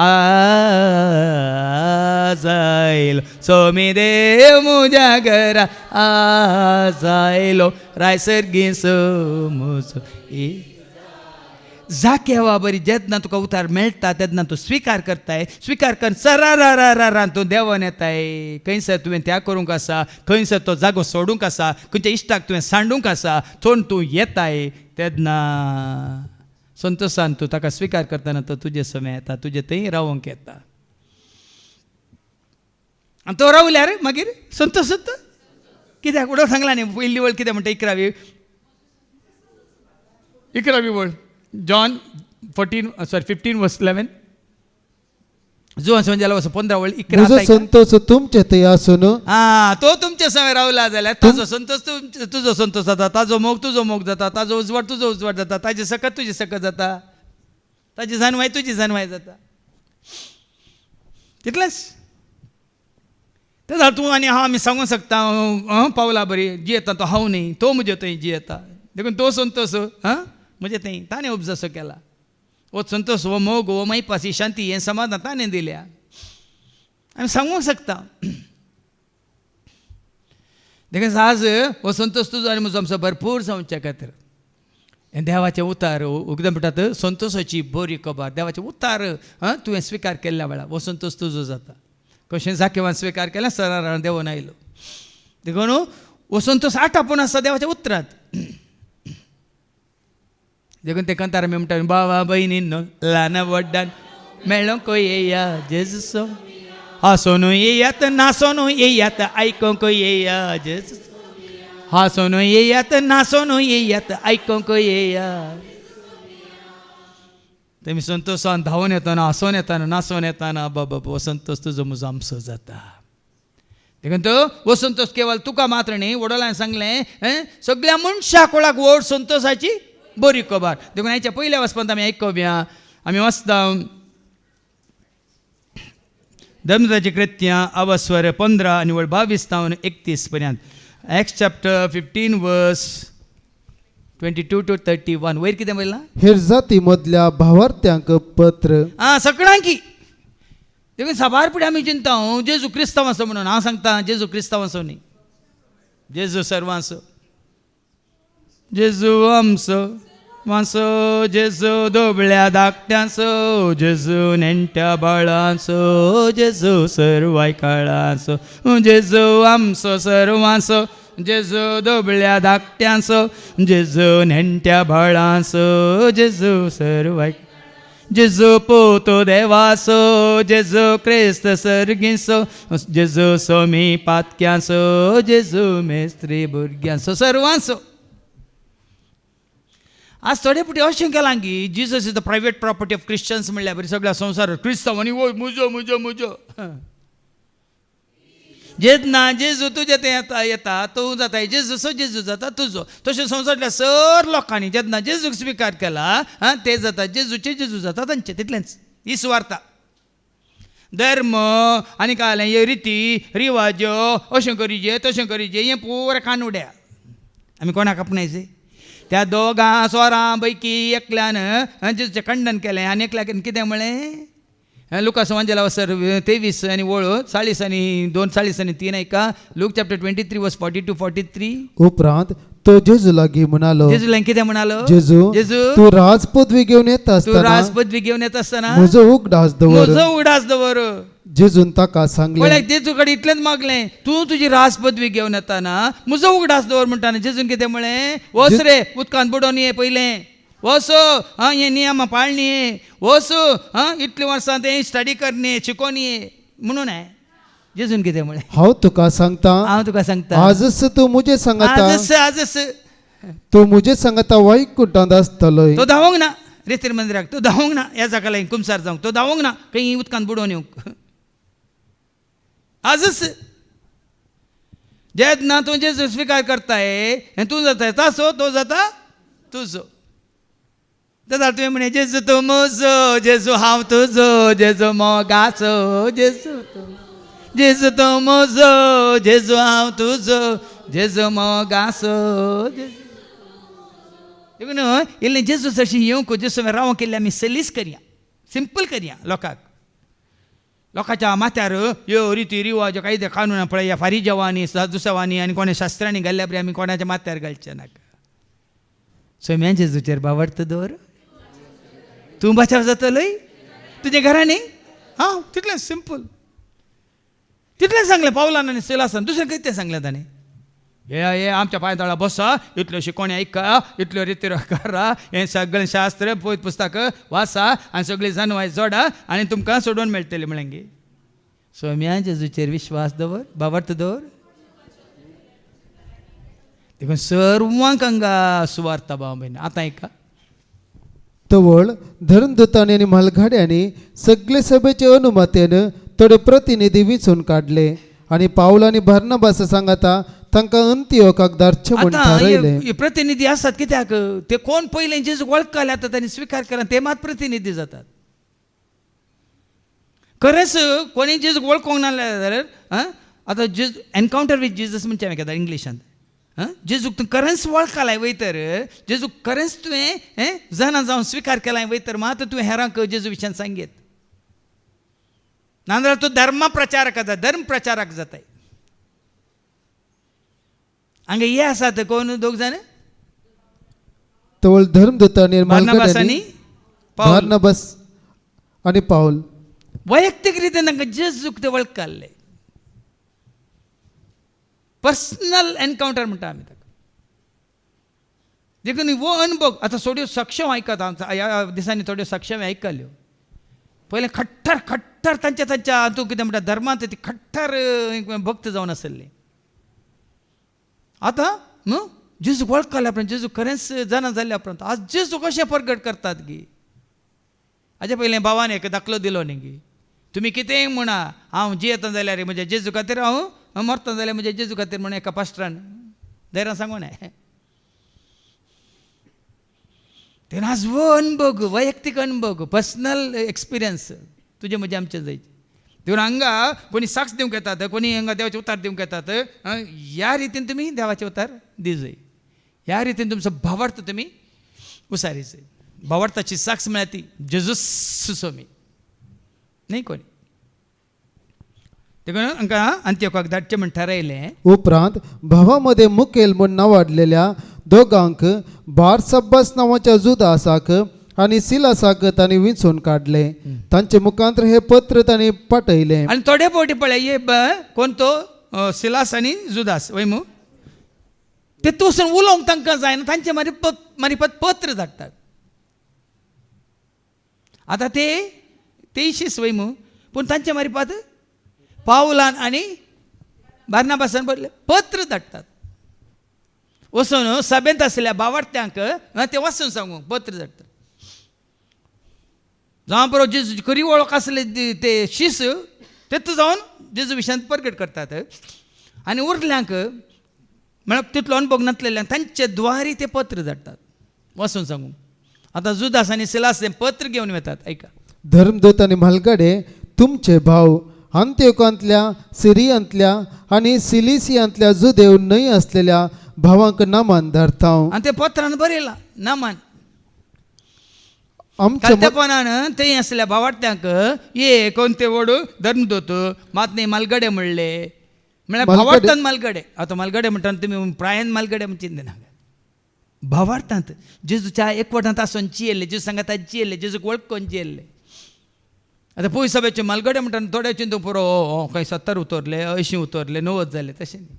आज आयलो सोमी देव म्हज्या घरा आज आयलो रायसरगी सोमोसो जाकेवा बरी जेन्ना तुका उतार मेळटा तेन्ना तूं स्विकार करताय स्विकार कर सरारारारान तूं देवान येताय. खंयसर तुवें त्या करूंक आसा खंयसर तो जागो सोडूंक आसा खंयच्या इश्टाक तुवें सांडूंक आसा थोन तूं येताय तेन्ना संतोशान तूं ताका स्विकार करतना तो तुजे समोर येता तुजे थंय रावंक येता. आनी तो रावल्यार मागीर संतोश जाता. कित्याक उडोवंक सांगला न्ही पयली वळ कितें म्हणटा 11वी वळ जॉन 15:11 जो समजायला वचो 15 वळ म्हजो संतोष तुमचे थंय आसून तो तुमचे सवय रावला जाल्यार ताजो संतोष तुजो संतोष जाता, ताजो मोग तुजो मोग जाता, ताजो उजवाड तुजो उजवाड जाता, ताजी सकत तुजी सकत जाता, ताजी जानवाय तुजी जानवाय जाता. तितलेंच तें तूं आनी हांव आमी सांगूंक शकता पावला बरी जी येता तो हांव न्ही, तो म्हजे थंय जी येता देखून तो संतोष म्हजे थंय ताणें उपजसो केला. वो संतोष वो मोग वो मैपास ही शांती हें समाधान ताणें दिल्या. आमी सांगूंक शकता. देखून आज हो संतोष तुजो आनी म्हजो आमचो भरपूर जावच्या खातीर हें देवाचें उतार उगदं म्हणटात संतोशाची बरी खबर. देवाचें उतार तुवें स्विकार केल्ल्या वेळार हो संतोष तुजो जाता. कशें जाकेवान स्विकार केलें सरार देवून आयलो देखून हो संतोश आटापून आसा देवाच्या उतरांत. देखून ते कंतार आमी म्हणटा बावा भयणींनो ल्हान व्हड्डान मेळोंक येया जेजूसो, हांसोन येयात नासोन येयात आयकोंक येया जेजूस, हांसोन येयात नासोन येयात आयकोंक येया. तेमी संतोशान धांवून येताना हांसोन येताना नासोन येताना बाबा हो संतोष तुजो म्हजो आमचो जाता. देखून तो हो संतोष केवळ तुका मात्र न्ही वडोलांनी सांगलें सगळ्या मनशाक कोणाक व्हड संतोशाची बरी खबर. देखून हेच्या पयल्या वचपांत आमी आयकोवया. आमी वाचता धर्मदाची कृत्यां अवस्वर 15 आनी 22 ta 31 पर्यंत. Acts chapter 15 verse 22 to 31. वयर कितें म्हणलां? हेर जाती मदल्या भावार्थ्यांक पत्र. सगळ्यांकी देखून साबार फुडें आमी चिंता जेजू क्रिस्तांव असो म्हणून. हांव सांगता जेजू क्रिस्तांव असो न्ही, जेजू सर्वांचो, जेजू आमचो मासो, जेजू दोबळ्या धाकट्यांचो, जेजू नेण्ट्या बाळांचो, जेजू सर्वाय काळांचो, जेजू आमचो सर्वांचो, जेजू दोबळ्या धाकट्यांचो, जेजू नेण्ट्या बाळांचो, जेजू सर्वाय, जेजू पोतो देवाचो, जेजू क्रिस्त सर्गीचो, जेजू सोमी पातक्यांचो, जेजू मेस्त्री भुरग्यांचो, सर्वांचो. आज थोडे पुटे अशें केलां की Jesus is the private property of Christians म्हणल्यार बरी सगळ्या संवसारांत क्रिस्तांवांनी वो म्हजो म्हजो म्हजो. जेन्ना जेजू तुजे ते येता तूं जाता जेजूचो, जेजू जाता तुजो. तशें संवसारांतल्या सर लोकांनी जेन्ना जेजूक स्विकार केला ते जाता जेजूचे, जेजू जाता तांचे. तितलेंच ही सुवार्ता. धर्म आनी काय जालें हे रिती रिवाज्यो अशें करीजे तशें करीजे हें पुराय कानुड्या. आमी कोणाक आपणायचे? त्या दोगां स्वरां पैकी एकल्यान जेजूचें खंडन केलें आनी एकल्याक कितें म्हळें? लुकास वांजेला 23 आनी वळ 40 आनी 2 40 आनी 3 ऐका. लूक चॅप्टर 23 वर्स 40 to 43. उपरांत तो जेजू लागीं म्हणालो, जेजू लागीं कितें म्हणालो? जेजू जेजू तू राजपदवी घेवन येता तूं आसतना राजपदवी घेवन येता आसतना म्हजो उगडास दवर. म्हजो उगडास दवर. जेजून ताका सांगलें, पळय जेजू कडेन इतलेंच मागलें तूं तुजी राजपदवी घेवन येताना म्हजो उगडास दवर म्हणटाना जेजून कितें म्हळें? वच रे उदकांत बुडोवन ये पयलें, वसो हे नियम पाळणी ये, वसो इतलीं वर्सां तें स्टडी करनी शिकोवन ये म्हणून आहे. जेजून कितें म्हळें? हांव तुका सांगता, हांव तुका सांगता आजच तू मुझे सांगता, आजच तू मुझे सांगता वैकुंठांत आसतलोय. तो धावोंक ना रेतीर मंदिराक, तो धावोंक ना ह्या जाका लागीं कुमसार जावंक, तो धावोंक ना खंय उदकांत बुडोवन येवंक. आजच जेन्ना तूं जेजू स्विकार करताय तूं जाता तासो, तो जाता तुजो. तेन्ना तुवें म्हणे जेजू तूं म्हजो, जेजू हांव तुजो, जेजू मोगाचो, जेजू जेजू तूं म्हजो, जेजू हांव तुजो, जेजू मोगाचो. देखून इल्लें जेजू अशी येवंक जेजू रावंक केल्ले आमी सलीस करया, सिंपल करया. लोकांच्या माथ्यार ह्यो रिती रिवाज कायदे कानून पळय फारीजवानी साधुसवानी आनी कोणा शास्त्रांनी घाल्ल्या बरी आमी कोणाच्या माथ्यार घालचे नाका. सोम्या जेजूचेर बावडत दवर, तूं बचाव जातलोय तुजे घरांनी. तितलें सिंपल. तितलें सांगलें पावलान आनी सिलासान. दुसरें कितें सांगलें ताणें? हे आमच्या पांयतळा बसा, इतल्यो शिकोवणी ऐका, इतल्यो रिती करा, हें सगळें शास्त्र पुस्तक वाचा आनी सगळीं जानवाय जोडा आनी तुमकां सोडून मेळटली म्हणलें गे. सोम्या जेजूचेर विश्वास दवर बाबर्थ दवर देखून सर्वांक हांगा सुवार्ता भाव भयण आतां ऐका तवळ धर्मदूतांनी आणि म्हालगाड्यांनी सगळे सभेचे अनुमतेन थोडे प्रतिनिधी विचून काढले आणि पाऊल आणि बार्नबास सांगता तांकां अंतियोकाक धाडचे म्हूण आतां थारायले. हे प्रतिनिधी आसात कित्याक ते कोण पयलें जेजूक वळखले आतां तांणी स्विकार केला ते मात प्रतिनिधी जातात. खरेंच कोणी जेजूक वळखोंक ना जाल्यार आतां जेजू एनकावंटर विथ जेजस म्हणचे हांवें केला इंग्लिशांत जेजूक तूं खरेंच वळखलाय वयतर जेजूक खरेंच तुवें जाणा जावन स्विकार केलाय वयतर मात तुवें हेरांक जेजू विशयान सांगीत नाजाल्यार तूं धर्म प्रचारक जाता धर्म प्रचारक जाताय. हांगा हे आसात कोण दोग जाण तवळ धर्मदूतांनी आणि बार्नबास म्हालगाड्यांनी आनी पाऊल बार्नबास आणि पाऊल वैयक्तीक रितीन तांकां जेजूक ते वळखले पर्सनल एनकावंटर म्हणटा आमी ताका. देखून हो अनुभव आतां थोड्यो साक्ष्यो आयकात ह्या दिसांनी थोड्यो साक्ष्यो हांवें आयकल्यो. पयलें खट्टर खट्टर तांच्या हातूंत कितें म्हणटा धर्मांत ती खट्टर भक्त जावन आसली. आतां न्हू जेजूक वळखले उपरांत जेजूक खरेंच जाणा जाल्ल्या उपरांत आज जेजू कशें प्रगट करतात गी. हाजे पयलें भावान एक दाखलो दिलो न्ही गी तुमी कितेंय म्हणा हांव जियेता जाल्यार म्हणजे जेजू खातीर हांव मरता जाल्यार म्हणजे जेजू खातीर म्हणून एका पास्टरान धैर्यान सांगून तेन्ना आज वो अनुभव वैयक्तीक अनुभव पर्सनल एक्सपिरियन्स तुजे म्हणजे आमचे जायचे. देखून हांगा कोणी साक्ष दिवंक येतात कोणी हांगा देवाचे उतार दिवंक येतात ह्या रितीन तुमी देवाचे उतार दिवचें ह्या रितीन तुमचो भावार्थ तुमी उसारीचें. भावार्थाची साक्ष म्हळ्यार ती जेजूस सोमी न्ही कोणी देखून हांकां अंत्योकाक धाडचें म्हण थारायलें. उपरांत भावामध्ये मुखेल म्हूण नांवाडलेल्या दोगांक बारसब्बास नांवाच्या जुदासाक आणि सिलासाक तांणी विंचून काडले. तांचे मुखांतर हे पत्र तांणी पाठयलें. आनी थोडे फावटी पळय हे कोण तो सिलास आनी जुदास वय मू ते तूं उलोवंक तांकां जायना तांचे मारिफत पत्र धाडटात. आतां ते शिस वय मू पूण तांचे मारिफत पावलान आनी बार्नबासान बरयलें पत्र धाडटात. वचून सभेंत आसलेल्या भावार्थ्यांक ते वचून सांगूंक पत्र धाडटात. जावं बरो जेजूची खरी वळख आसले ते शिस तेत जावन जेजू विशयान प्रगट करतात आनी उरल्यांक म्हळ्यार तितलो अनुभव नासलेल्यांक तांचे द्वारी ते पत्र धाडटात वचून सांगूंक. आतां जुदास आनी सिलास तें पत्र घेवन वतात. ऐका धर्मदूत आणि म्हालगाडे तुमचे भाव अंत्योकांतल्या सिरियांतल्या आणि सिलिसियांतल्या जुदेव न्हय असलेल्या भावांक नामान धाडटा. आनी ते पत्रान बरयलां नामान आमच्या कालतेपणान थंय आसलेल्या भावार्थ्यांक ये कोण ते वडू धर्मदूत मात न्ही मालगडे म्हणले म्हळ्यार भावार्थान मालगडे. आतां मालगडे म्हणटा तुमी प्रायान मालगडे म्हणून चिंतले ना भावार्थांत जेजूच्या एकवटांत आसून जियेल्ले जेजू सांगात जियेल्ले जेजूक वळखून जियेल्ले. आतां पळय सभेचे मालगडे म्हणटा थोडे चिंतूंक पुरो खंय 70 उतरले 80 उतरले 90 जाले तशें न्ही.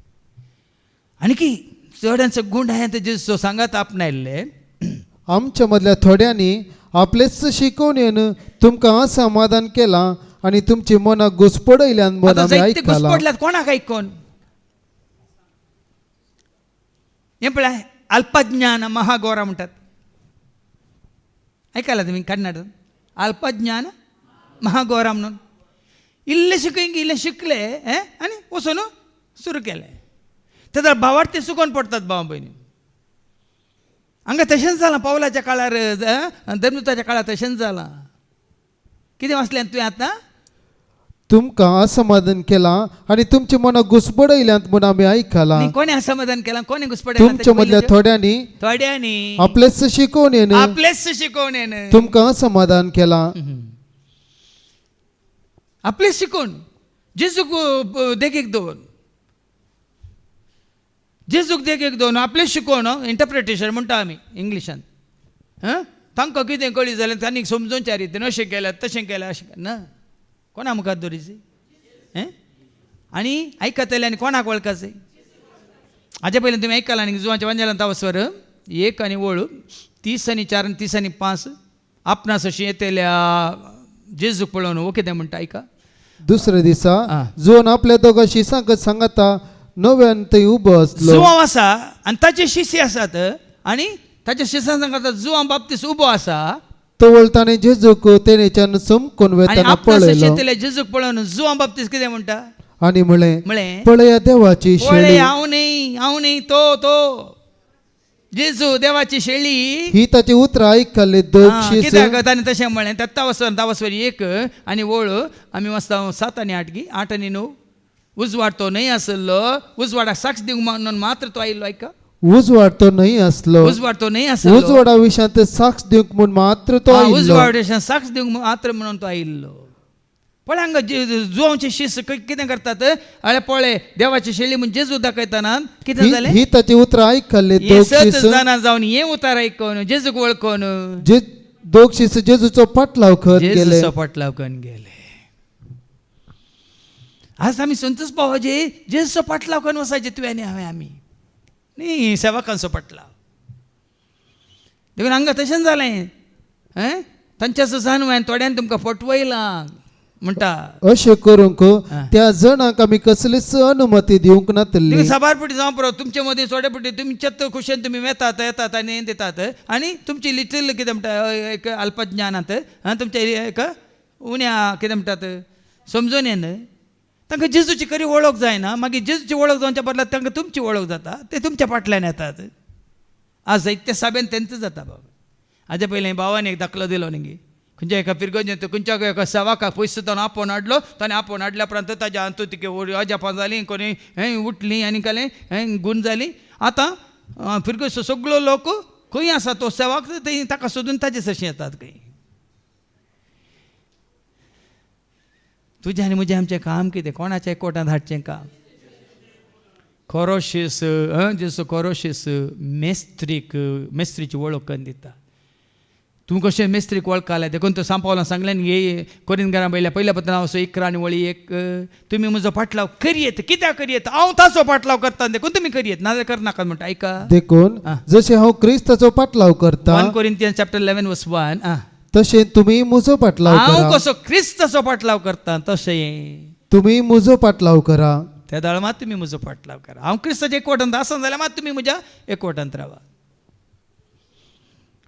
आनी की चडान चड गूण हांवें ते जेजू सांगात आपणायल्ले. आमच्या मदल्या थोड्यांनी आपलेच शिकवणेन तुमकां समाधान केलां आणि तुमची मनां घुसपडयल्यान म्हूण आमी आयकलां. घुसपडल्यात कोणाक आयकोन हें पळय अल्पज्ञान महागौरा म्हणटात. आयकलां तुमी कन्नडांत अल्पज्ञान महागौरा म्हणून इल्ले शिकले आनी वचून सुरू केलें. तेन्ना भावार्थी सुकोवन पडटात भाव भयणी. हांगा तशेंच जालां पावलाच्या काळार धर्मदूताच्या काळार तशेंच जालां. कितें वाचलें तुवें आतां तुमकां असमाधान केलां आणि तुमची मनां घुसपडयल्यात म्हूण आमी आयकलां. कोणी असमाधान केलां कोणी घुसपडयलां तुमच्या मदल्या थोड्यांनी आपलेच शिकवणेन आपलेच शिकवणेन तुमकां असमाधान केलां. आपलेच शिकोवन जेजूक देखीक दवरून जेजूक देखीक दवरून आपलेच शिकोवन इंटरप्रिटेशन म्हणटा आमी इंग्लिशान तांकां कितें कळ्ळी जाल्यार तांणी समजोवच्या रितीन अशें केल्यार तशें केल्यार अशें ना कोणा मुखार दवरीची आनी आयकतले आनी कोणाक वळखाचे. हाजे पयलीं तुमी आयकलां न्ही जुवांच्या वंजालांत तावसर 1 आनी वळू 30 आनी 4 आनी 30 आनी 5 आपणास अशी येतेल्या जेजूक पळोवन वो कितें म्हणटा ऐका दुसऱ्या दिसा आ. जोन आपल्या दोघांशी सांगत सांगता नव्यान थंय उबो असलो जुवांव आसा आनी ताचे शिशी आसात आनी ताच्या शिश्यां सांगता जुवां बाबतीस उबो आसा तवळ ताणें जेजूक तेनेच्यान समकोन आनी वेताना आपणास पळयलो शेतले जेजूक पळोवन जुवां बाबतीस कितें म्हणटा आणि म्हळे म्हळें पळया देवाची पळय शेळी हांव न्ही तो जेजू देवाची शेळी ही ताची उतरां आयकल्ली दोग शीस कित्याक ताणें तशें म्हळें तेत्ता वसवरी 1 आनी वळ आमी वचता 7 आनी 8 आनी 9 उजवाड तो न्हय आसलो उजवाडाक साक्ष दिवंक म्हणून मात्र तो आयिल्लो ऐका उजवाड तो नाही असलो उजवाड तो न्हय आसलो उजवाडा विशांत साक्ष दिवंक म्हूण मात्र तो आयिल्लो उजवाड साक्ष दिवंक मात्र म्हणून तो आयिल्लो पळय हांगा जुवांचे शिस कितें करतात अळे पळय देवाची शेळी म्हण जेजू दाखयतना कितें जालें ही ताची उतरां आयकल्ली हे दोग 7 शीस जाणां जावन हे उतार आयकून जेजूक वळखून जे दोग शीस जेजूचो पाटलाव करत गेले जेजूचो पाटलाव करून गेले आज आमी संतोष बाबाजे जेजूचो पाटलाव करून वसायचे तुवें हांवें आमी न्ही सेवकांचो पाटलाव देखून हांगा तशें जालें तांच्याचो जाणवें थोड्यान तुमकां फटवयलां म्हणटा अशें करूंक त्या जणांक आमी कसलीच अनुमती दिवंक नातली तुम्ही सबारपटी जावं पळय तुमचे मदीं थोडे पटी तुमी चत्त खुशेन तुमी येतात आनी दितात आनी तुमची लिटल कितें म्हणटा एक अल्पज्ञानांत तुमच्या एक उण्या कितें म्हणटात समजून येन तांकां जेजूची खरी वळख जायना मागीर जेजूची वळख जावच्या बदला तांकां तुमची वळख जाता ते तुमच्या फाटल्यान येतात आज जायत्या साब्यान तेंच जाता बाबा हाजे पयलें भावान एक दाखलो दिलो न्ही खंयच्या एका फिरगोंजेंत खंयच्या एका सेवाकाक पयस ताणें आपोवन हाडलो ताणें आपोवन हाडल्या उपरांत ताच्या अंतू तिके अजापां जालीं कोणी उठलीं आनी कालें गुण जालीं आतां फिरगोस सगळो लोक खंय आसा तो सेवाक ताका सोदून ताजे तशें येतात खंय तुजें आनी म्हजें आमचें काम कितें कोणाच्या एकवटांत हाडचें काम खरोशीस जसो खरोशीस मेस्त्रीची वळख करून दिता तूं कशें मेस्त्रीक वळखले देखून तो सांपावलां सांगलें गे कोरिंथकारां पहिल्या पत्रांत असो 1 आनी वळी 1 तुमी म्हजो पाटलाव करियेत कित्याक करियेत हांव ताचो पाटलाव करता देखून तुमी करियेत नाजाल्यार करनाकात म्हणटा ऐका देखून जशे हांव क्रिस्ताचो पाटलाव करता 1 Corinthians chapter 11 verse 1 तशे तुम्ही म्हजो पाटलाव हांव करा कसो क्रिस्ताचो पाटलाव करता तशें तुम्ही म्हजो पाटलाव करा त्या दाळ मात तुमी म्हजो पाटलाव करा हांव क्रिस्ताच्या एकवटांत आसा जाल्यार मात तुमी म्हज्या एकवटांत रावा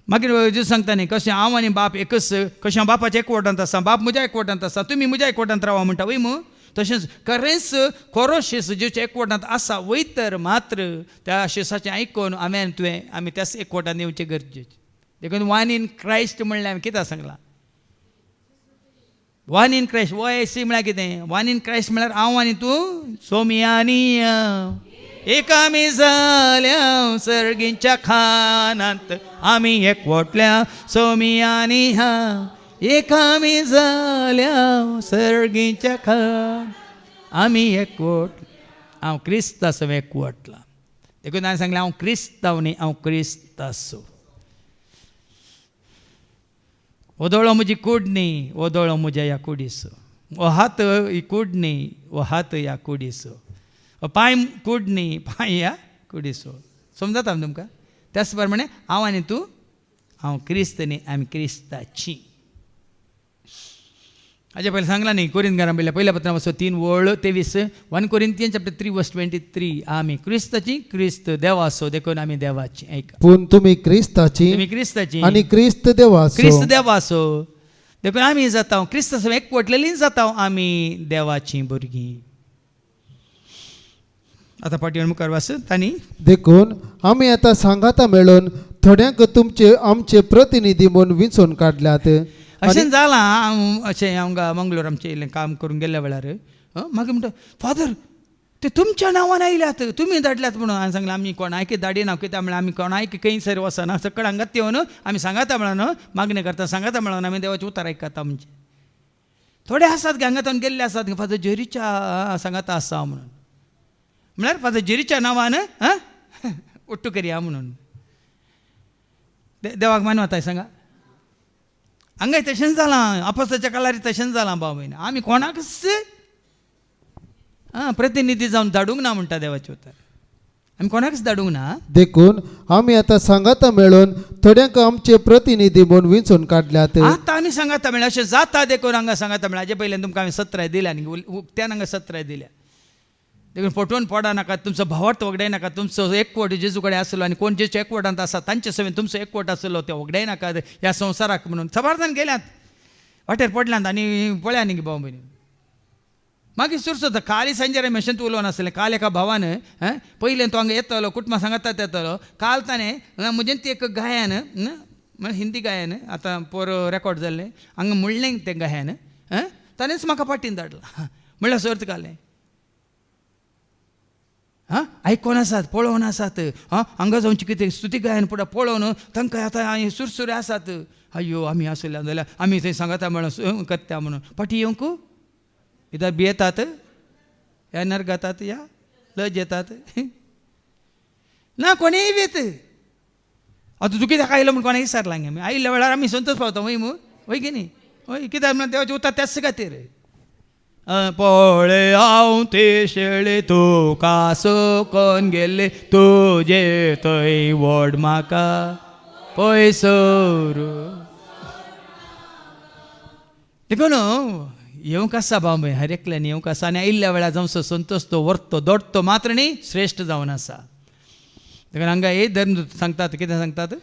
मागीर जेजू सांगता न्ही कशें हांव आनी बाप एकच कशें हांव बापाच्या एकवटांत आसा बाप म्हज्या एकवटांत आसा तुमी म्हज्या एकवटांत रावा म्हणटा वय मू तशेंच खरेंच खरो शीस जेच्या एकवटांत आसा वय तर मात्र त्या शिसाचें आयकून हांवें तुवें आमी त्याच एकवटांत येवचें गरजेचें देखून 1 in Christ म्हणलें हांवें कितें सांगलां 1 in Christ OIC म्हळ्यार कितें 1 in Christ म्हळ्यार हांव आनी तूं सोमियानी एकामी जाल्या सर्गींच्या खानांत आमी एकवटल्या सोमियानी एकामी जाल्या सर्गींच्या खान आमी एकवट हांव क्रिस्तासो एकवटला देखून हांवें सांगलें हांव क्रिस्तांव न्ही हांव क्रिस्तासो ओदोळो म्हजी कूड न्ही ओदोळो म्हज्या ह्या कुडीसो ओ हात ही कूड न्ही ओ हात ह्या कुडीसो पांय कूड न्ही पांय ह्या कुडीसो समजता तुमकां त्याच प्रमाणे हांव आनी तूं हांव क्रिस्त न्ही आमी क्रिस्ताची हाजे पयलीं सांगलां न्ही कोरिंथकारां पहिल्या पत्रां वचो 3:23 1 Corinthians chapter 3 verse 23 आमी क्रिस्ताची क्रिस्त देवासो देखून आमी देवाची ऐका पूण तुम्ही क्रिस्ताची तुमी क्रिस्ताची आणि क्रिस्त देवासो क्रिस्त देवासो देखून आमी जाता क्रिस्तासो एकवटलेलीं जाता आमी देवाची भुरगीं आतां पाटयेर मुखार वाच तांणी देखून आमी आतां सांगाता मेळून थोड्यांक तुमचे आमचे प्रतिनिधी म्हणून विंचून काडल्यात अशें जालां अशें हांगा मंगळूर आमचें येयलें काम करून गेल्ल्या वेळार मागीर म्हणटा फादर ते तुमच्या नांवान आयल्यात तुमी धाडल्यात म्हणून हांवें सांगलें आमी कोणायक धाडिना कित्याक म्हळ्यार आमी कोणायक खंयसर वचना सकयल हांगात येवन आमी सांगाता म्हणून मागणी करता सांगाता म्हणून आमी देवाचें उतर आयकता आमचें थोडे आसात हांगातून गेल्ले आसात फादर जेरीच्या सांगाता आसा म्हणून म्हळ्यार फादर जेरीच्या नांवान उट्टू करया म्हणून देवाक मानवताय सांगा हांगाय तशेंच जालां आपोस्ताच्या काळार तशेंच जालां बाबा आमी कोणाकच प्रतिनिधी जावन धाडूंक ना म्हणटा देवाचे उतर आमी कोणाकच धाडूंक ना. देखून आम्ही आता सांगाता मेळून थोड्यांक आमचे प्रतिनिधी म्हणून विंचून काढल्यात. आतां आमी सांगाता मेळ्ळें अशें जाता देखून हांगा सांगाता मेळ्ळें. हाजे पयलीं तुमकां हांवें 17 दिल्या न्ही, उक्त्यान हांगा 17 दिल्या. देखून फटवून पडा नाका, तुमचो भावार्थ वगडाय नाका. तुमचो एकवट जेजू कडेन आसलो आनी कोण जेचे एकवटांत आसा तांचे सवेन तुमचो एकवट आसलो ते वगडाय नाका ह्या संवसाराक म्हणून. सबारदान गेल्यात वाटेर पडल्यात आनी पळया न्ही भाव भयणी. मागीर सुरसो काली सांजे हांवें मशीन उलोवन आसलें. काल एका भावान पयलें तो हांगा येतलो कुटुंबा सांगातात येतलो. काल ताणें म्हजें ती एक गायन म्हळ्यार हिंदी गायन आतां पर रेकॉर्ड जाल्लें हांगा म्हणलें तें गायन ताणेंच म्हाका पाटीन धाडलां. म्हणल्यार सर्त घालें. आयकोन आसात पळोवन आसात हांगा जावची कितें स्तुती गायन पुडा पळोवन तांकां आतां सुरसुरे आसात. अय्यो आमी आसल्या जाल्यार आमी थंय सांगाता म्हणून करता म्हणून फाटी येवंक इधर भियेतात या नरगातात या लज येतात ना कोणीय भेत. आतां तूं कित्याक आयलो म्हूण कोणाक विचारलां आमी. आयिल्ल्या वेळार आमी संतोश पावता वय मू वय की न्ही. वय कित्याक म्हणून देवाचें उतर त्याच खातीर. पळय हांव ते शेळे तुका सोकोन गेले तुजे थंय व्हड म्हाका पयसर. देखून येवंक आसा भाव भय हर एकल्यान येवंक आसा आनी आयिल्ल्या वेळार जावचो संतोश तो व्हरतो दोडतो मात्र न्ही श्रेश्ठ जावन आसा. देखून हांगा हे धर्म सांगतात कितें सांगतात.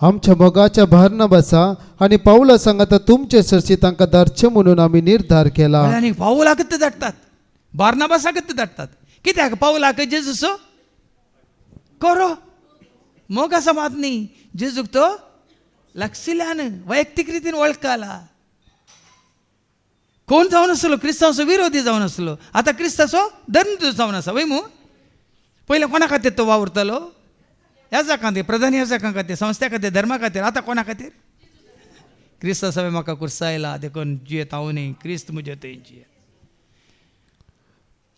आमच्या मोगाच्या बार्नबासा आणि पाऊला सांगाता तुमचे सरशी तांकां धाडचे म्हणून आम्ही निर्धार केला. आनी पाऊलाकच धाडटात बार्नबासाकच धाडटात. कित्याक पाऊलाक जेजूचो करो मोग आसा मात न्ही. जेजूक तो लागशिल्ल्यान वैयक्तीक रितीन वळखला. कोण जावन आसलो क्रिस्तांचो विरोधी जावन आसलो आतां क्रिस्ताचो धर्मदूत जावन आसा वय मू. पयलीं कोणा खातीर तो वावुरतालो. ह्या खातीर प्रधान ह्या खातीर संस्थे खातीर धर्मा खातीर. आतां कोणा खातीर क्रिस्त सवे म्हाका कुर्सायला देखून जियेत हांव न्ही क्रिस्त म्हजे थंय जियेत.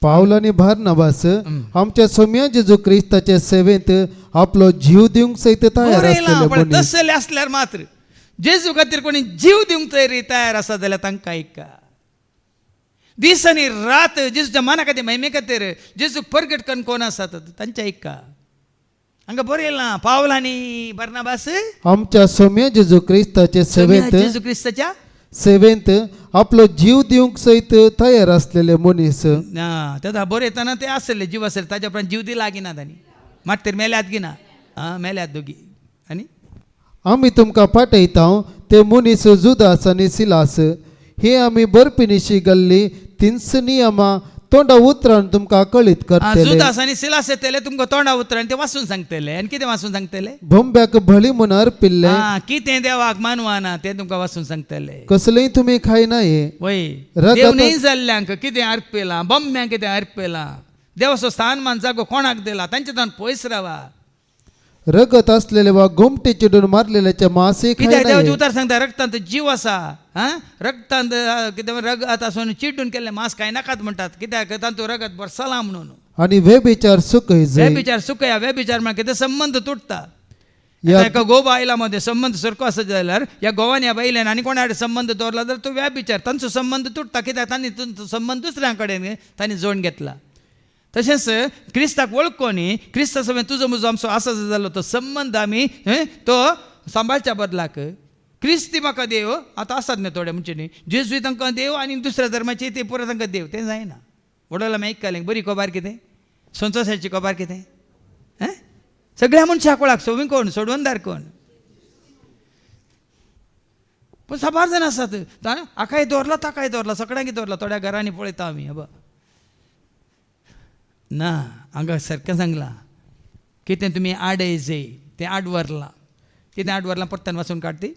पाऊल आणि बार्नबास आमच्या सोम्या जेजू क्रिस्ताच्या सेवेंत आपलो जीव दिवंक सहित तयार असलेले मनीस. तसले असल्यार मात्र जेजू खातीर कोणी जीव दिवंक तयार आसा जाल्यार तांकां ऐका. दीस आनी रात जेजूच्या मना खातीर महिमे खातीर जेजूक परगट करून कोण आसात तांचे ऐका. हांगा बरयलां पाऊल आनी बार्नबास आमच्या सोम्या जेजू क्रिस्ताचे सेवेंत जेजू क्रिस्ताच्या सेवेंत आपलो जीव दिवंक सहित तयार असलेले मनीस. तेदा बरयतना ते आसले जीव आसले ताच्या उपरांत जीव दिला गिना तांणी मात मेल्यात गिना मेल्यात दोगी. आनी आम्ही तुमकां पाठयता ते मनीस जुदास आनी सिलास. हे आम्ही बरपिनिशी गल्ली तिन्स नियमा तोंडा उतरान तुमकां कळीत करतले. जुदास आनी सिलास येतले तुमकां तोंडा उतरान ते वाचून सांगतले. आनी कितें वाचून सांगतले. भोंब्याक भली म्हूण अर्पिल्ले कितें देवाक मानवाना ते तुमकां वाचून सांगतले. कसलेय तुमी खायनाये. वय रगत- देव न्ही जाल्ल्यांक कितें अर्पेलां बोंब्यांक कितें अर्पेलां. देवाचो स्थानमान जागो कोणाक दिला तांचे तान पयस रावा. रगत असलेले वा घुमटे चिडून मारलेल्याच्या मासे कित्याक देवाचे खायनाये. उतार सांगता रक्तांत जीव आसा. रक्तांत कितें रगत आसून चिड्डून केल्ले मांस काय नाकात म्हणटात. कित्याक तांतू रगत बरसलां म्हणून. आणि व्यभिचार सुखय जाय. व्यभिचार सुकया व्यभिचार म्हळ्यार कितें संबंध तुटता. एका गोबा आयला मध्ये संबंध सारको आसा जाल्यार ह्या गोवान ह्या बायल्यान आनी कोणा कडेन संबंध दवरला जाल्यार तो व्यभिचार तांचो संबंध तुटता. कित्याक तांणी तुमचो संबंध दुसऱ्या कडेन तांणी जोडून घेतला. तशेंच क्रिस्ताक वळखोनी क्रिस्ता समेत तुजो म्हजो आमचो आसा जालो तो संबंध आमी तो सांबाळच्या बदलाक क्रिस्ती म्हाका देव आतां आसात न्ही थोडे म्हणजे न्ही जेजूय तांकां देव आनी दुसऱ्या धर्माचे ते पुरो तांकां देव तें जायना. वडोला आमी आयकतालें बरी खबर कितें संतोशाची खबर कितें सगळ्या मनशाक वळख सोबीं कोण सोडवणदार कोण. पूण साबार जाण आसात आकाय दवरला ताकाय दवरला सगळ्यांक दवरला. थोड्या घरांनी पळयता आमी हबा ना हांगा सारकें सांगलां. कितें तुमी आडय जाय तें आड व्हरलां. कितें आड व्हरलां परतान वाचून काडटी.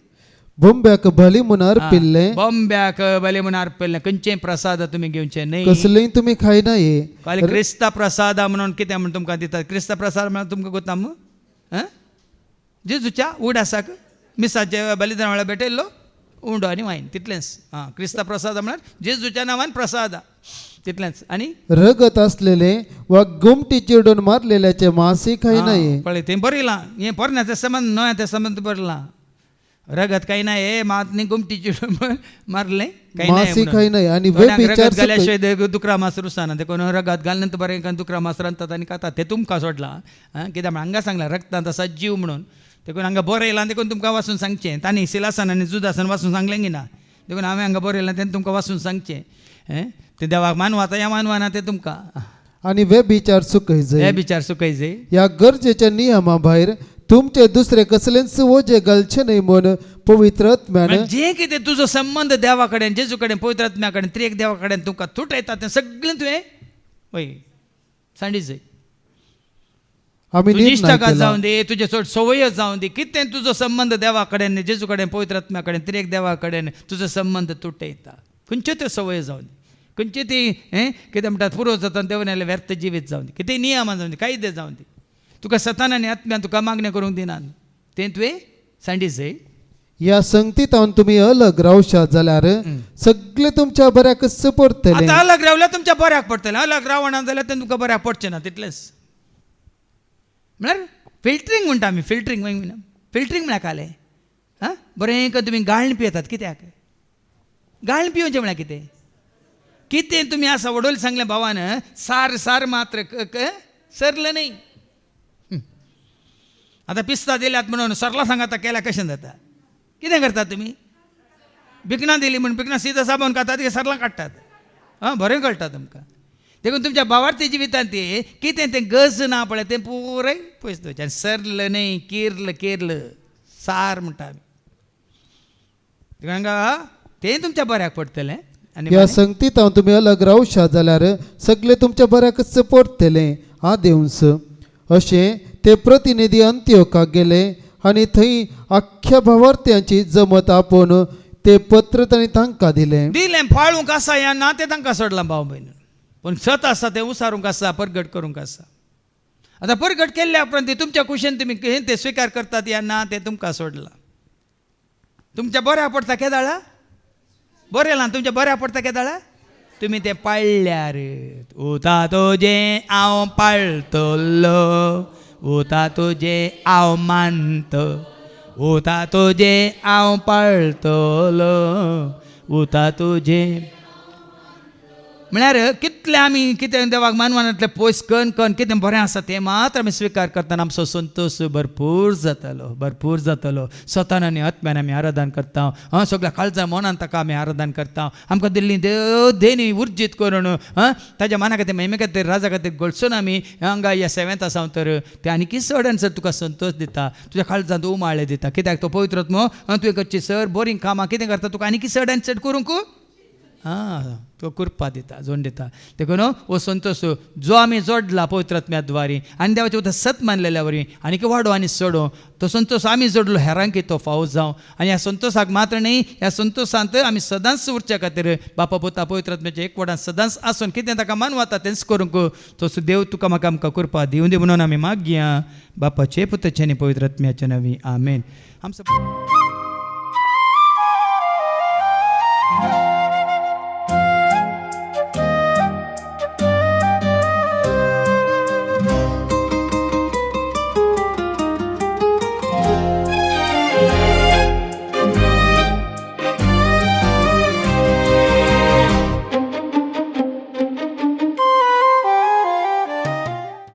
भोंब्याक भली म्हूण अर्पिल्ले. बोंब्याक बले म्हूण अर्पिल्लें खंयचेय प्रसाद तुमी घेवचे न्हय. कसलेय तुमी खायनाये. खाली क्रिस्ता प्रसाद म्हणून कितें म्हूण तुमकां दितात. क्रिस्ता प्रसाद म्हणून तुमकां कोता मू जेजूच्या उडासाक मिसाचे बलिदान वेळार भेटयल्लो उंडो आनी वायन तितलेंच. क्रिस्ता प्रसाद म्हळ्यार जेजूच्या नांवान प्रसाद तितलेंच. आनी रगत असलेले वा घुमटी चिडून मारलेल्याचे मासे खायनाये. पळय तें बरयलां हें पोरन्या तेस्तामेंत नव्या तेस्तामेंत बरयलां. रगत काही नाही मातनी गुमटीची मारले काही मासी नाही काही नाही आणि कोणाक व्यभिचार रगत घाल्याशिवाय ते दुकरा मास रुसाना ते कोण रगत घालनंतर बरें का दुकरा मास रांदतात आनी खातात ते तुमकां सोडला कित्याक हांगा सांगला रक्तांत आसा जीव म्हणून देखून हांगा बरें येयलां देखून तुमकां वाचून सांगचें तांणी सिलासन आनी जुदासन वाचून सांगलें की ना देखून हांवें हांगा बरें येयलां तेन्ना तुमकां वाचून सांगचें ते देवाक मानवाता या मानवाना ते तुमकां आणि व्यभिचार सुकय हे बिचार सुकयजे या गरजेच्या नियमा भायर तुमचे दुसरे कसलेच ओझे घालचे नाही म्हूण पवित्र आत्म्यान जे कितें तुजो संबंध देवा कडेन जेजू कडेन पवित्र आत्म्या कडेन त्रिएक देवा कडेन तुमकां तुट येता तें सगळें तुवें वय सांडी जाय आम्ही तुजी निर्णय इश्टागात केला. जावं दे तुजे चड संवय जावं दे कितें तुजो संबंध देवा कडेन जेजू कडेन पवित्र आत्म्या कडेन त्रिएक देवा कडेन तुजो संबंध तुट येता खंयच्यो त्यो संवय जावं दे खंयच्यो ती कितें म्हणटात पुरो जाता देवन आयले व्यर्थ जिवीत जावं दे कितें नियमां जावं दे कायदे जावं दे तुका सतानानी आत्म्यान तुका मागणें करूंक दिनात तें तुवें सांडी जाय या संगतींत तुम्ही अलग रावशात जाल्यार सगळे तुमच्या बऱ्याकच पडटले आतां अलग रावल्यार तुमच्या बऱ्याक पडटलें अलग रावना जाल्यार तें तुका बऱ्याक पडचें ना तितलेंच म्हळ्यार फिल्टरींग म्हणटा आमी फिल्टरींग फिल्टरींग म्हळ्यार काले बरें का तुमी गाळण पियेतात कित्याक गाळण पिवचें म्हळ्यार कितें कितें तुमी आसा वडोली सांगलें भावान सार सार मात्र सरलं नाही आतां पिस्ता दिल्यात म्हणून सरला सांग आतां केल्या कशें जाता कितें करतात तुमी भिकणां दिली म्हणून भिकणां सीदा साबण काडटात की सरला काडटात बरें कळटा तुमकां देखून तुमच्या भावार्थी जिवितांत ते कितें तें गज ना पळय तें पुराय पयस दवरचें आनी सरलं न्हय किरलं सार म्हणटा आमी देखून हांगा तें तुमच्या बऱ्याक पडटलें आनी या संगतींत तुम्ही अलग रावशात जाल्यार सगळे तुमच्या बऱ्याकच पडटले हा देवस अशें ते प्रतिनिधी अंत्योकाक गेले आणि थंय आख्ख्या भावार्थ्यांची जमत आपोवन ते पत्र तांणी तांकां दिलें फाळूंक आसा या ना तें तांकां सोडलां भाव भयण पूण सत आसा तें उसारूंक आसा परगट करूंक आसा आतां परगट केल्ल्या उपरांत तुमच्या कुशेन तुमी ते स्विकार करतात या ना तें तुमकां सोडलां तुमच्या बऱ्या पडटा केदाळा बरें येलां तुमच्या बऱ्या पडटा केदाळा तुमी तें पाळल्यार उता तुजें हांव पाळटलो उता तुजें हांव मानतो उता तुजें हांव पाळटलो उता तुजें म्हळ्यार कितले आमी कितें देवाक मानवानांतले पयस कण कितें बरें आसा तें मात्र आमी स्विकार करतना आमचो संतोश भरपूर जातालो स्वतान आनी आत्म्यान आमी आराधन करता सगळ्या काळजा मनान ताका आमी आराधन करता आमकां दिल्ली देव देणी उर्जीत करून ताज्या मना खातीर महिमे खातीर राजा खातीर गळसून आमी हांगा ह्या सेवेंत आसा तर ते आनी चड सर तुका संतोश दिता तुज्या काळजांत उमाळे दिता कित्याक तो पवित्र आत्मो तुवें करची सर बोरींग कामां कितें करता तुका आनी चड आनी चड करूंक तो कृपा दिता जोड दिता देखून हो संतोष जो आमी जोडला पवित्र आत्म्या द्वारे आनी देवाचें उतर सत मानलेल्या वरी आनीक वाडो आनी सोडो तो संतोष आमी जोडलो हेरांकी तो फावो जावं आनी ह्या संतोशाक मात्र न्ही ह्या संतोशांत आमी सदांच उरच्या खातीर बापा पुता पवित्र आत्म्याच्या एकवटान सदांच आसून कितें ताका मानवता तेंच करूंक तो देव तुका म्हाका आमकां कृपा दिवं दी म्हणून आमी मागया बापाचे पुताचे आनी पवित्र आत्म्याचे नवी आमेन आमचो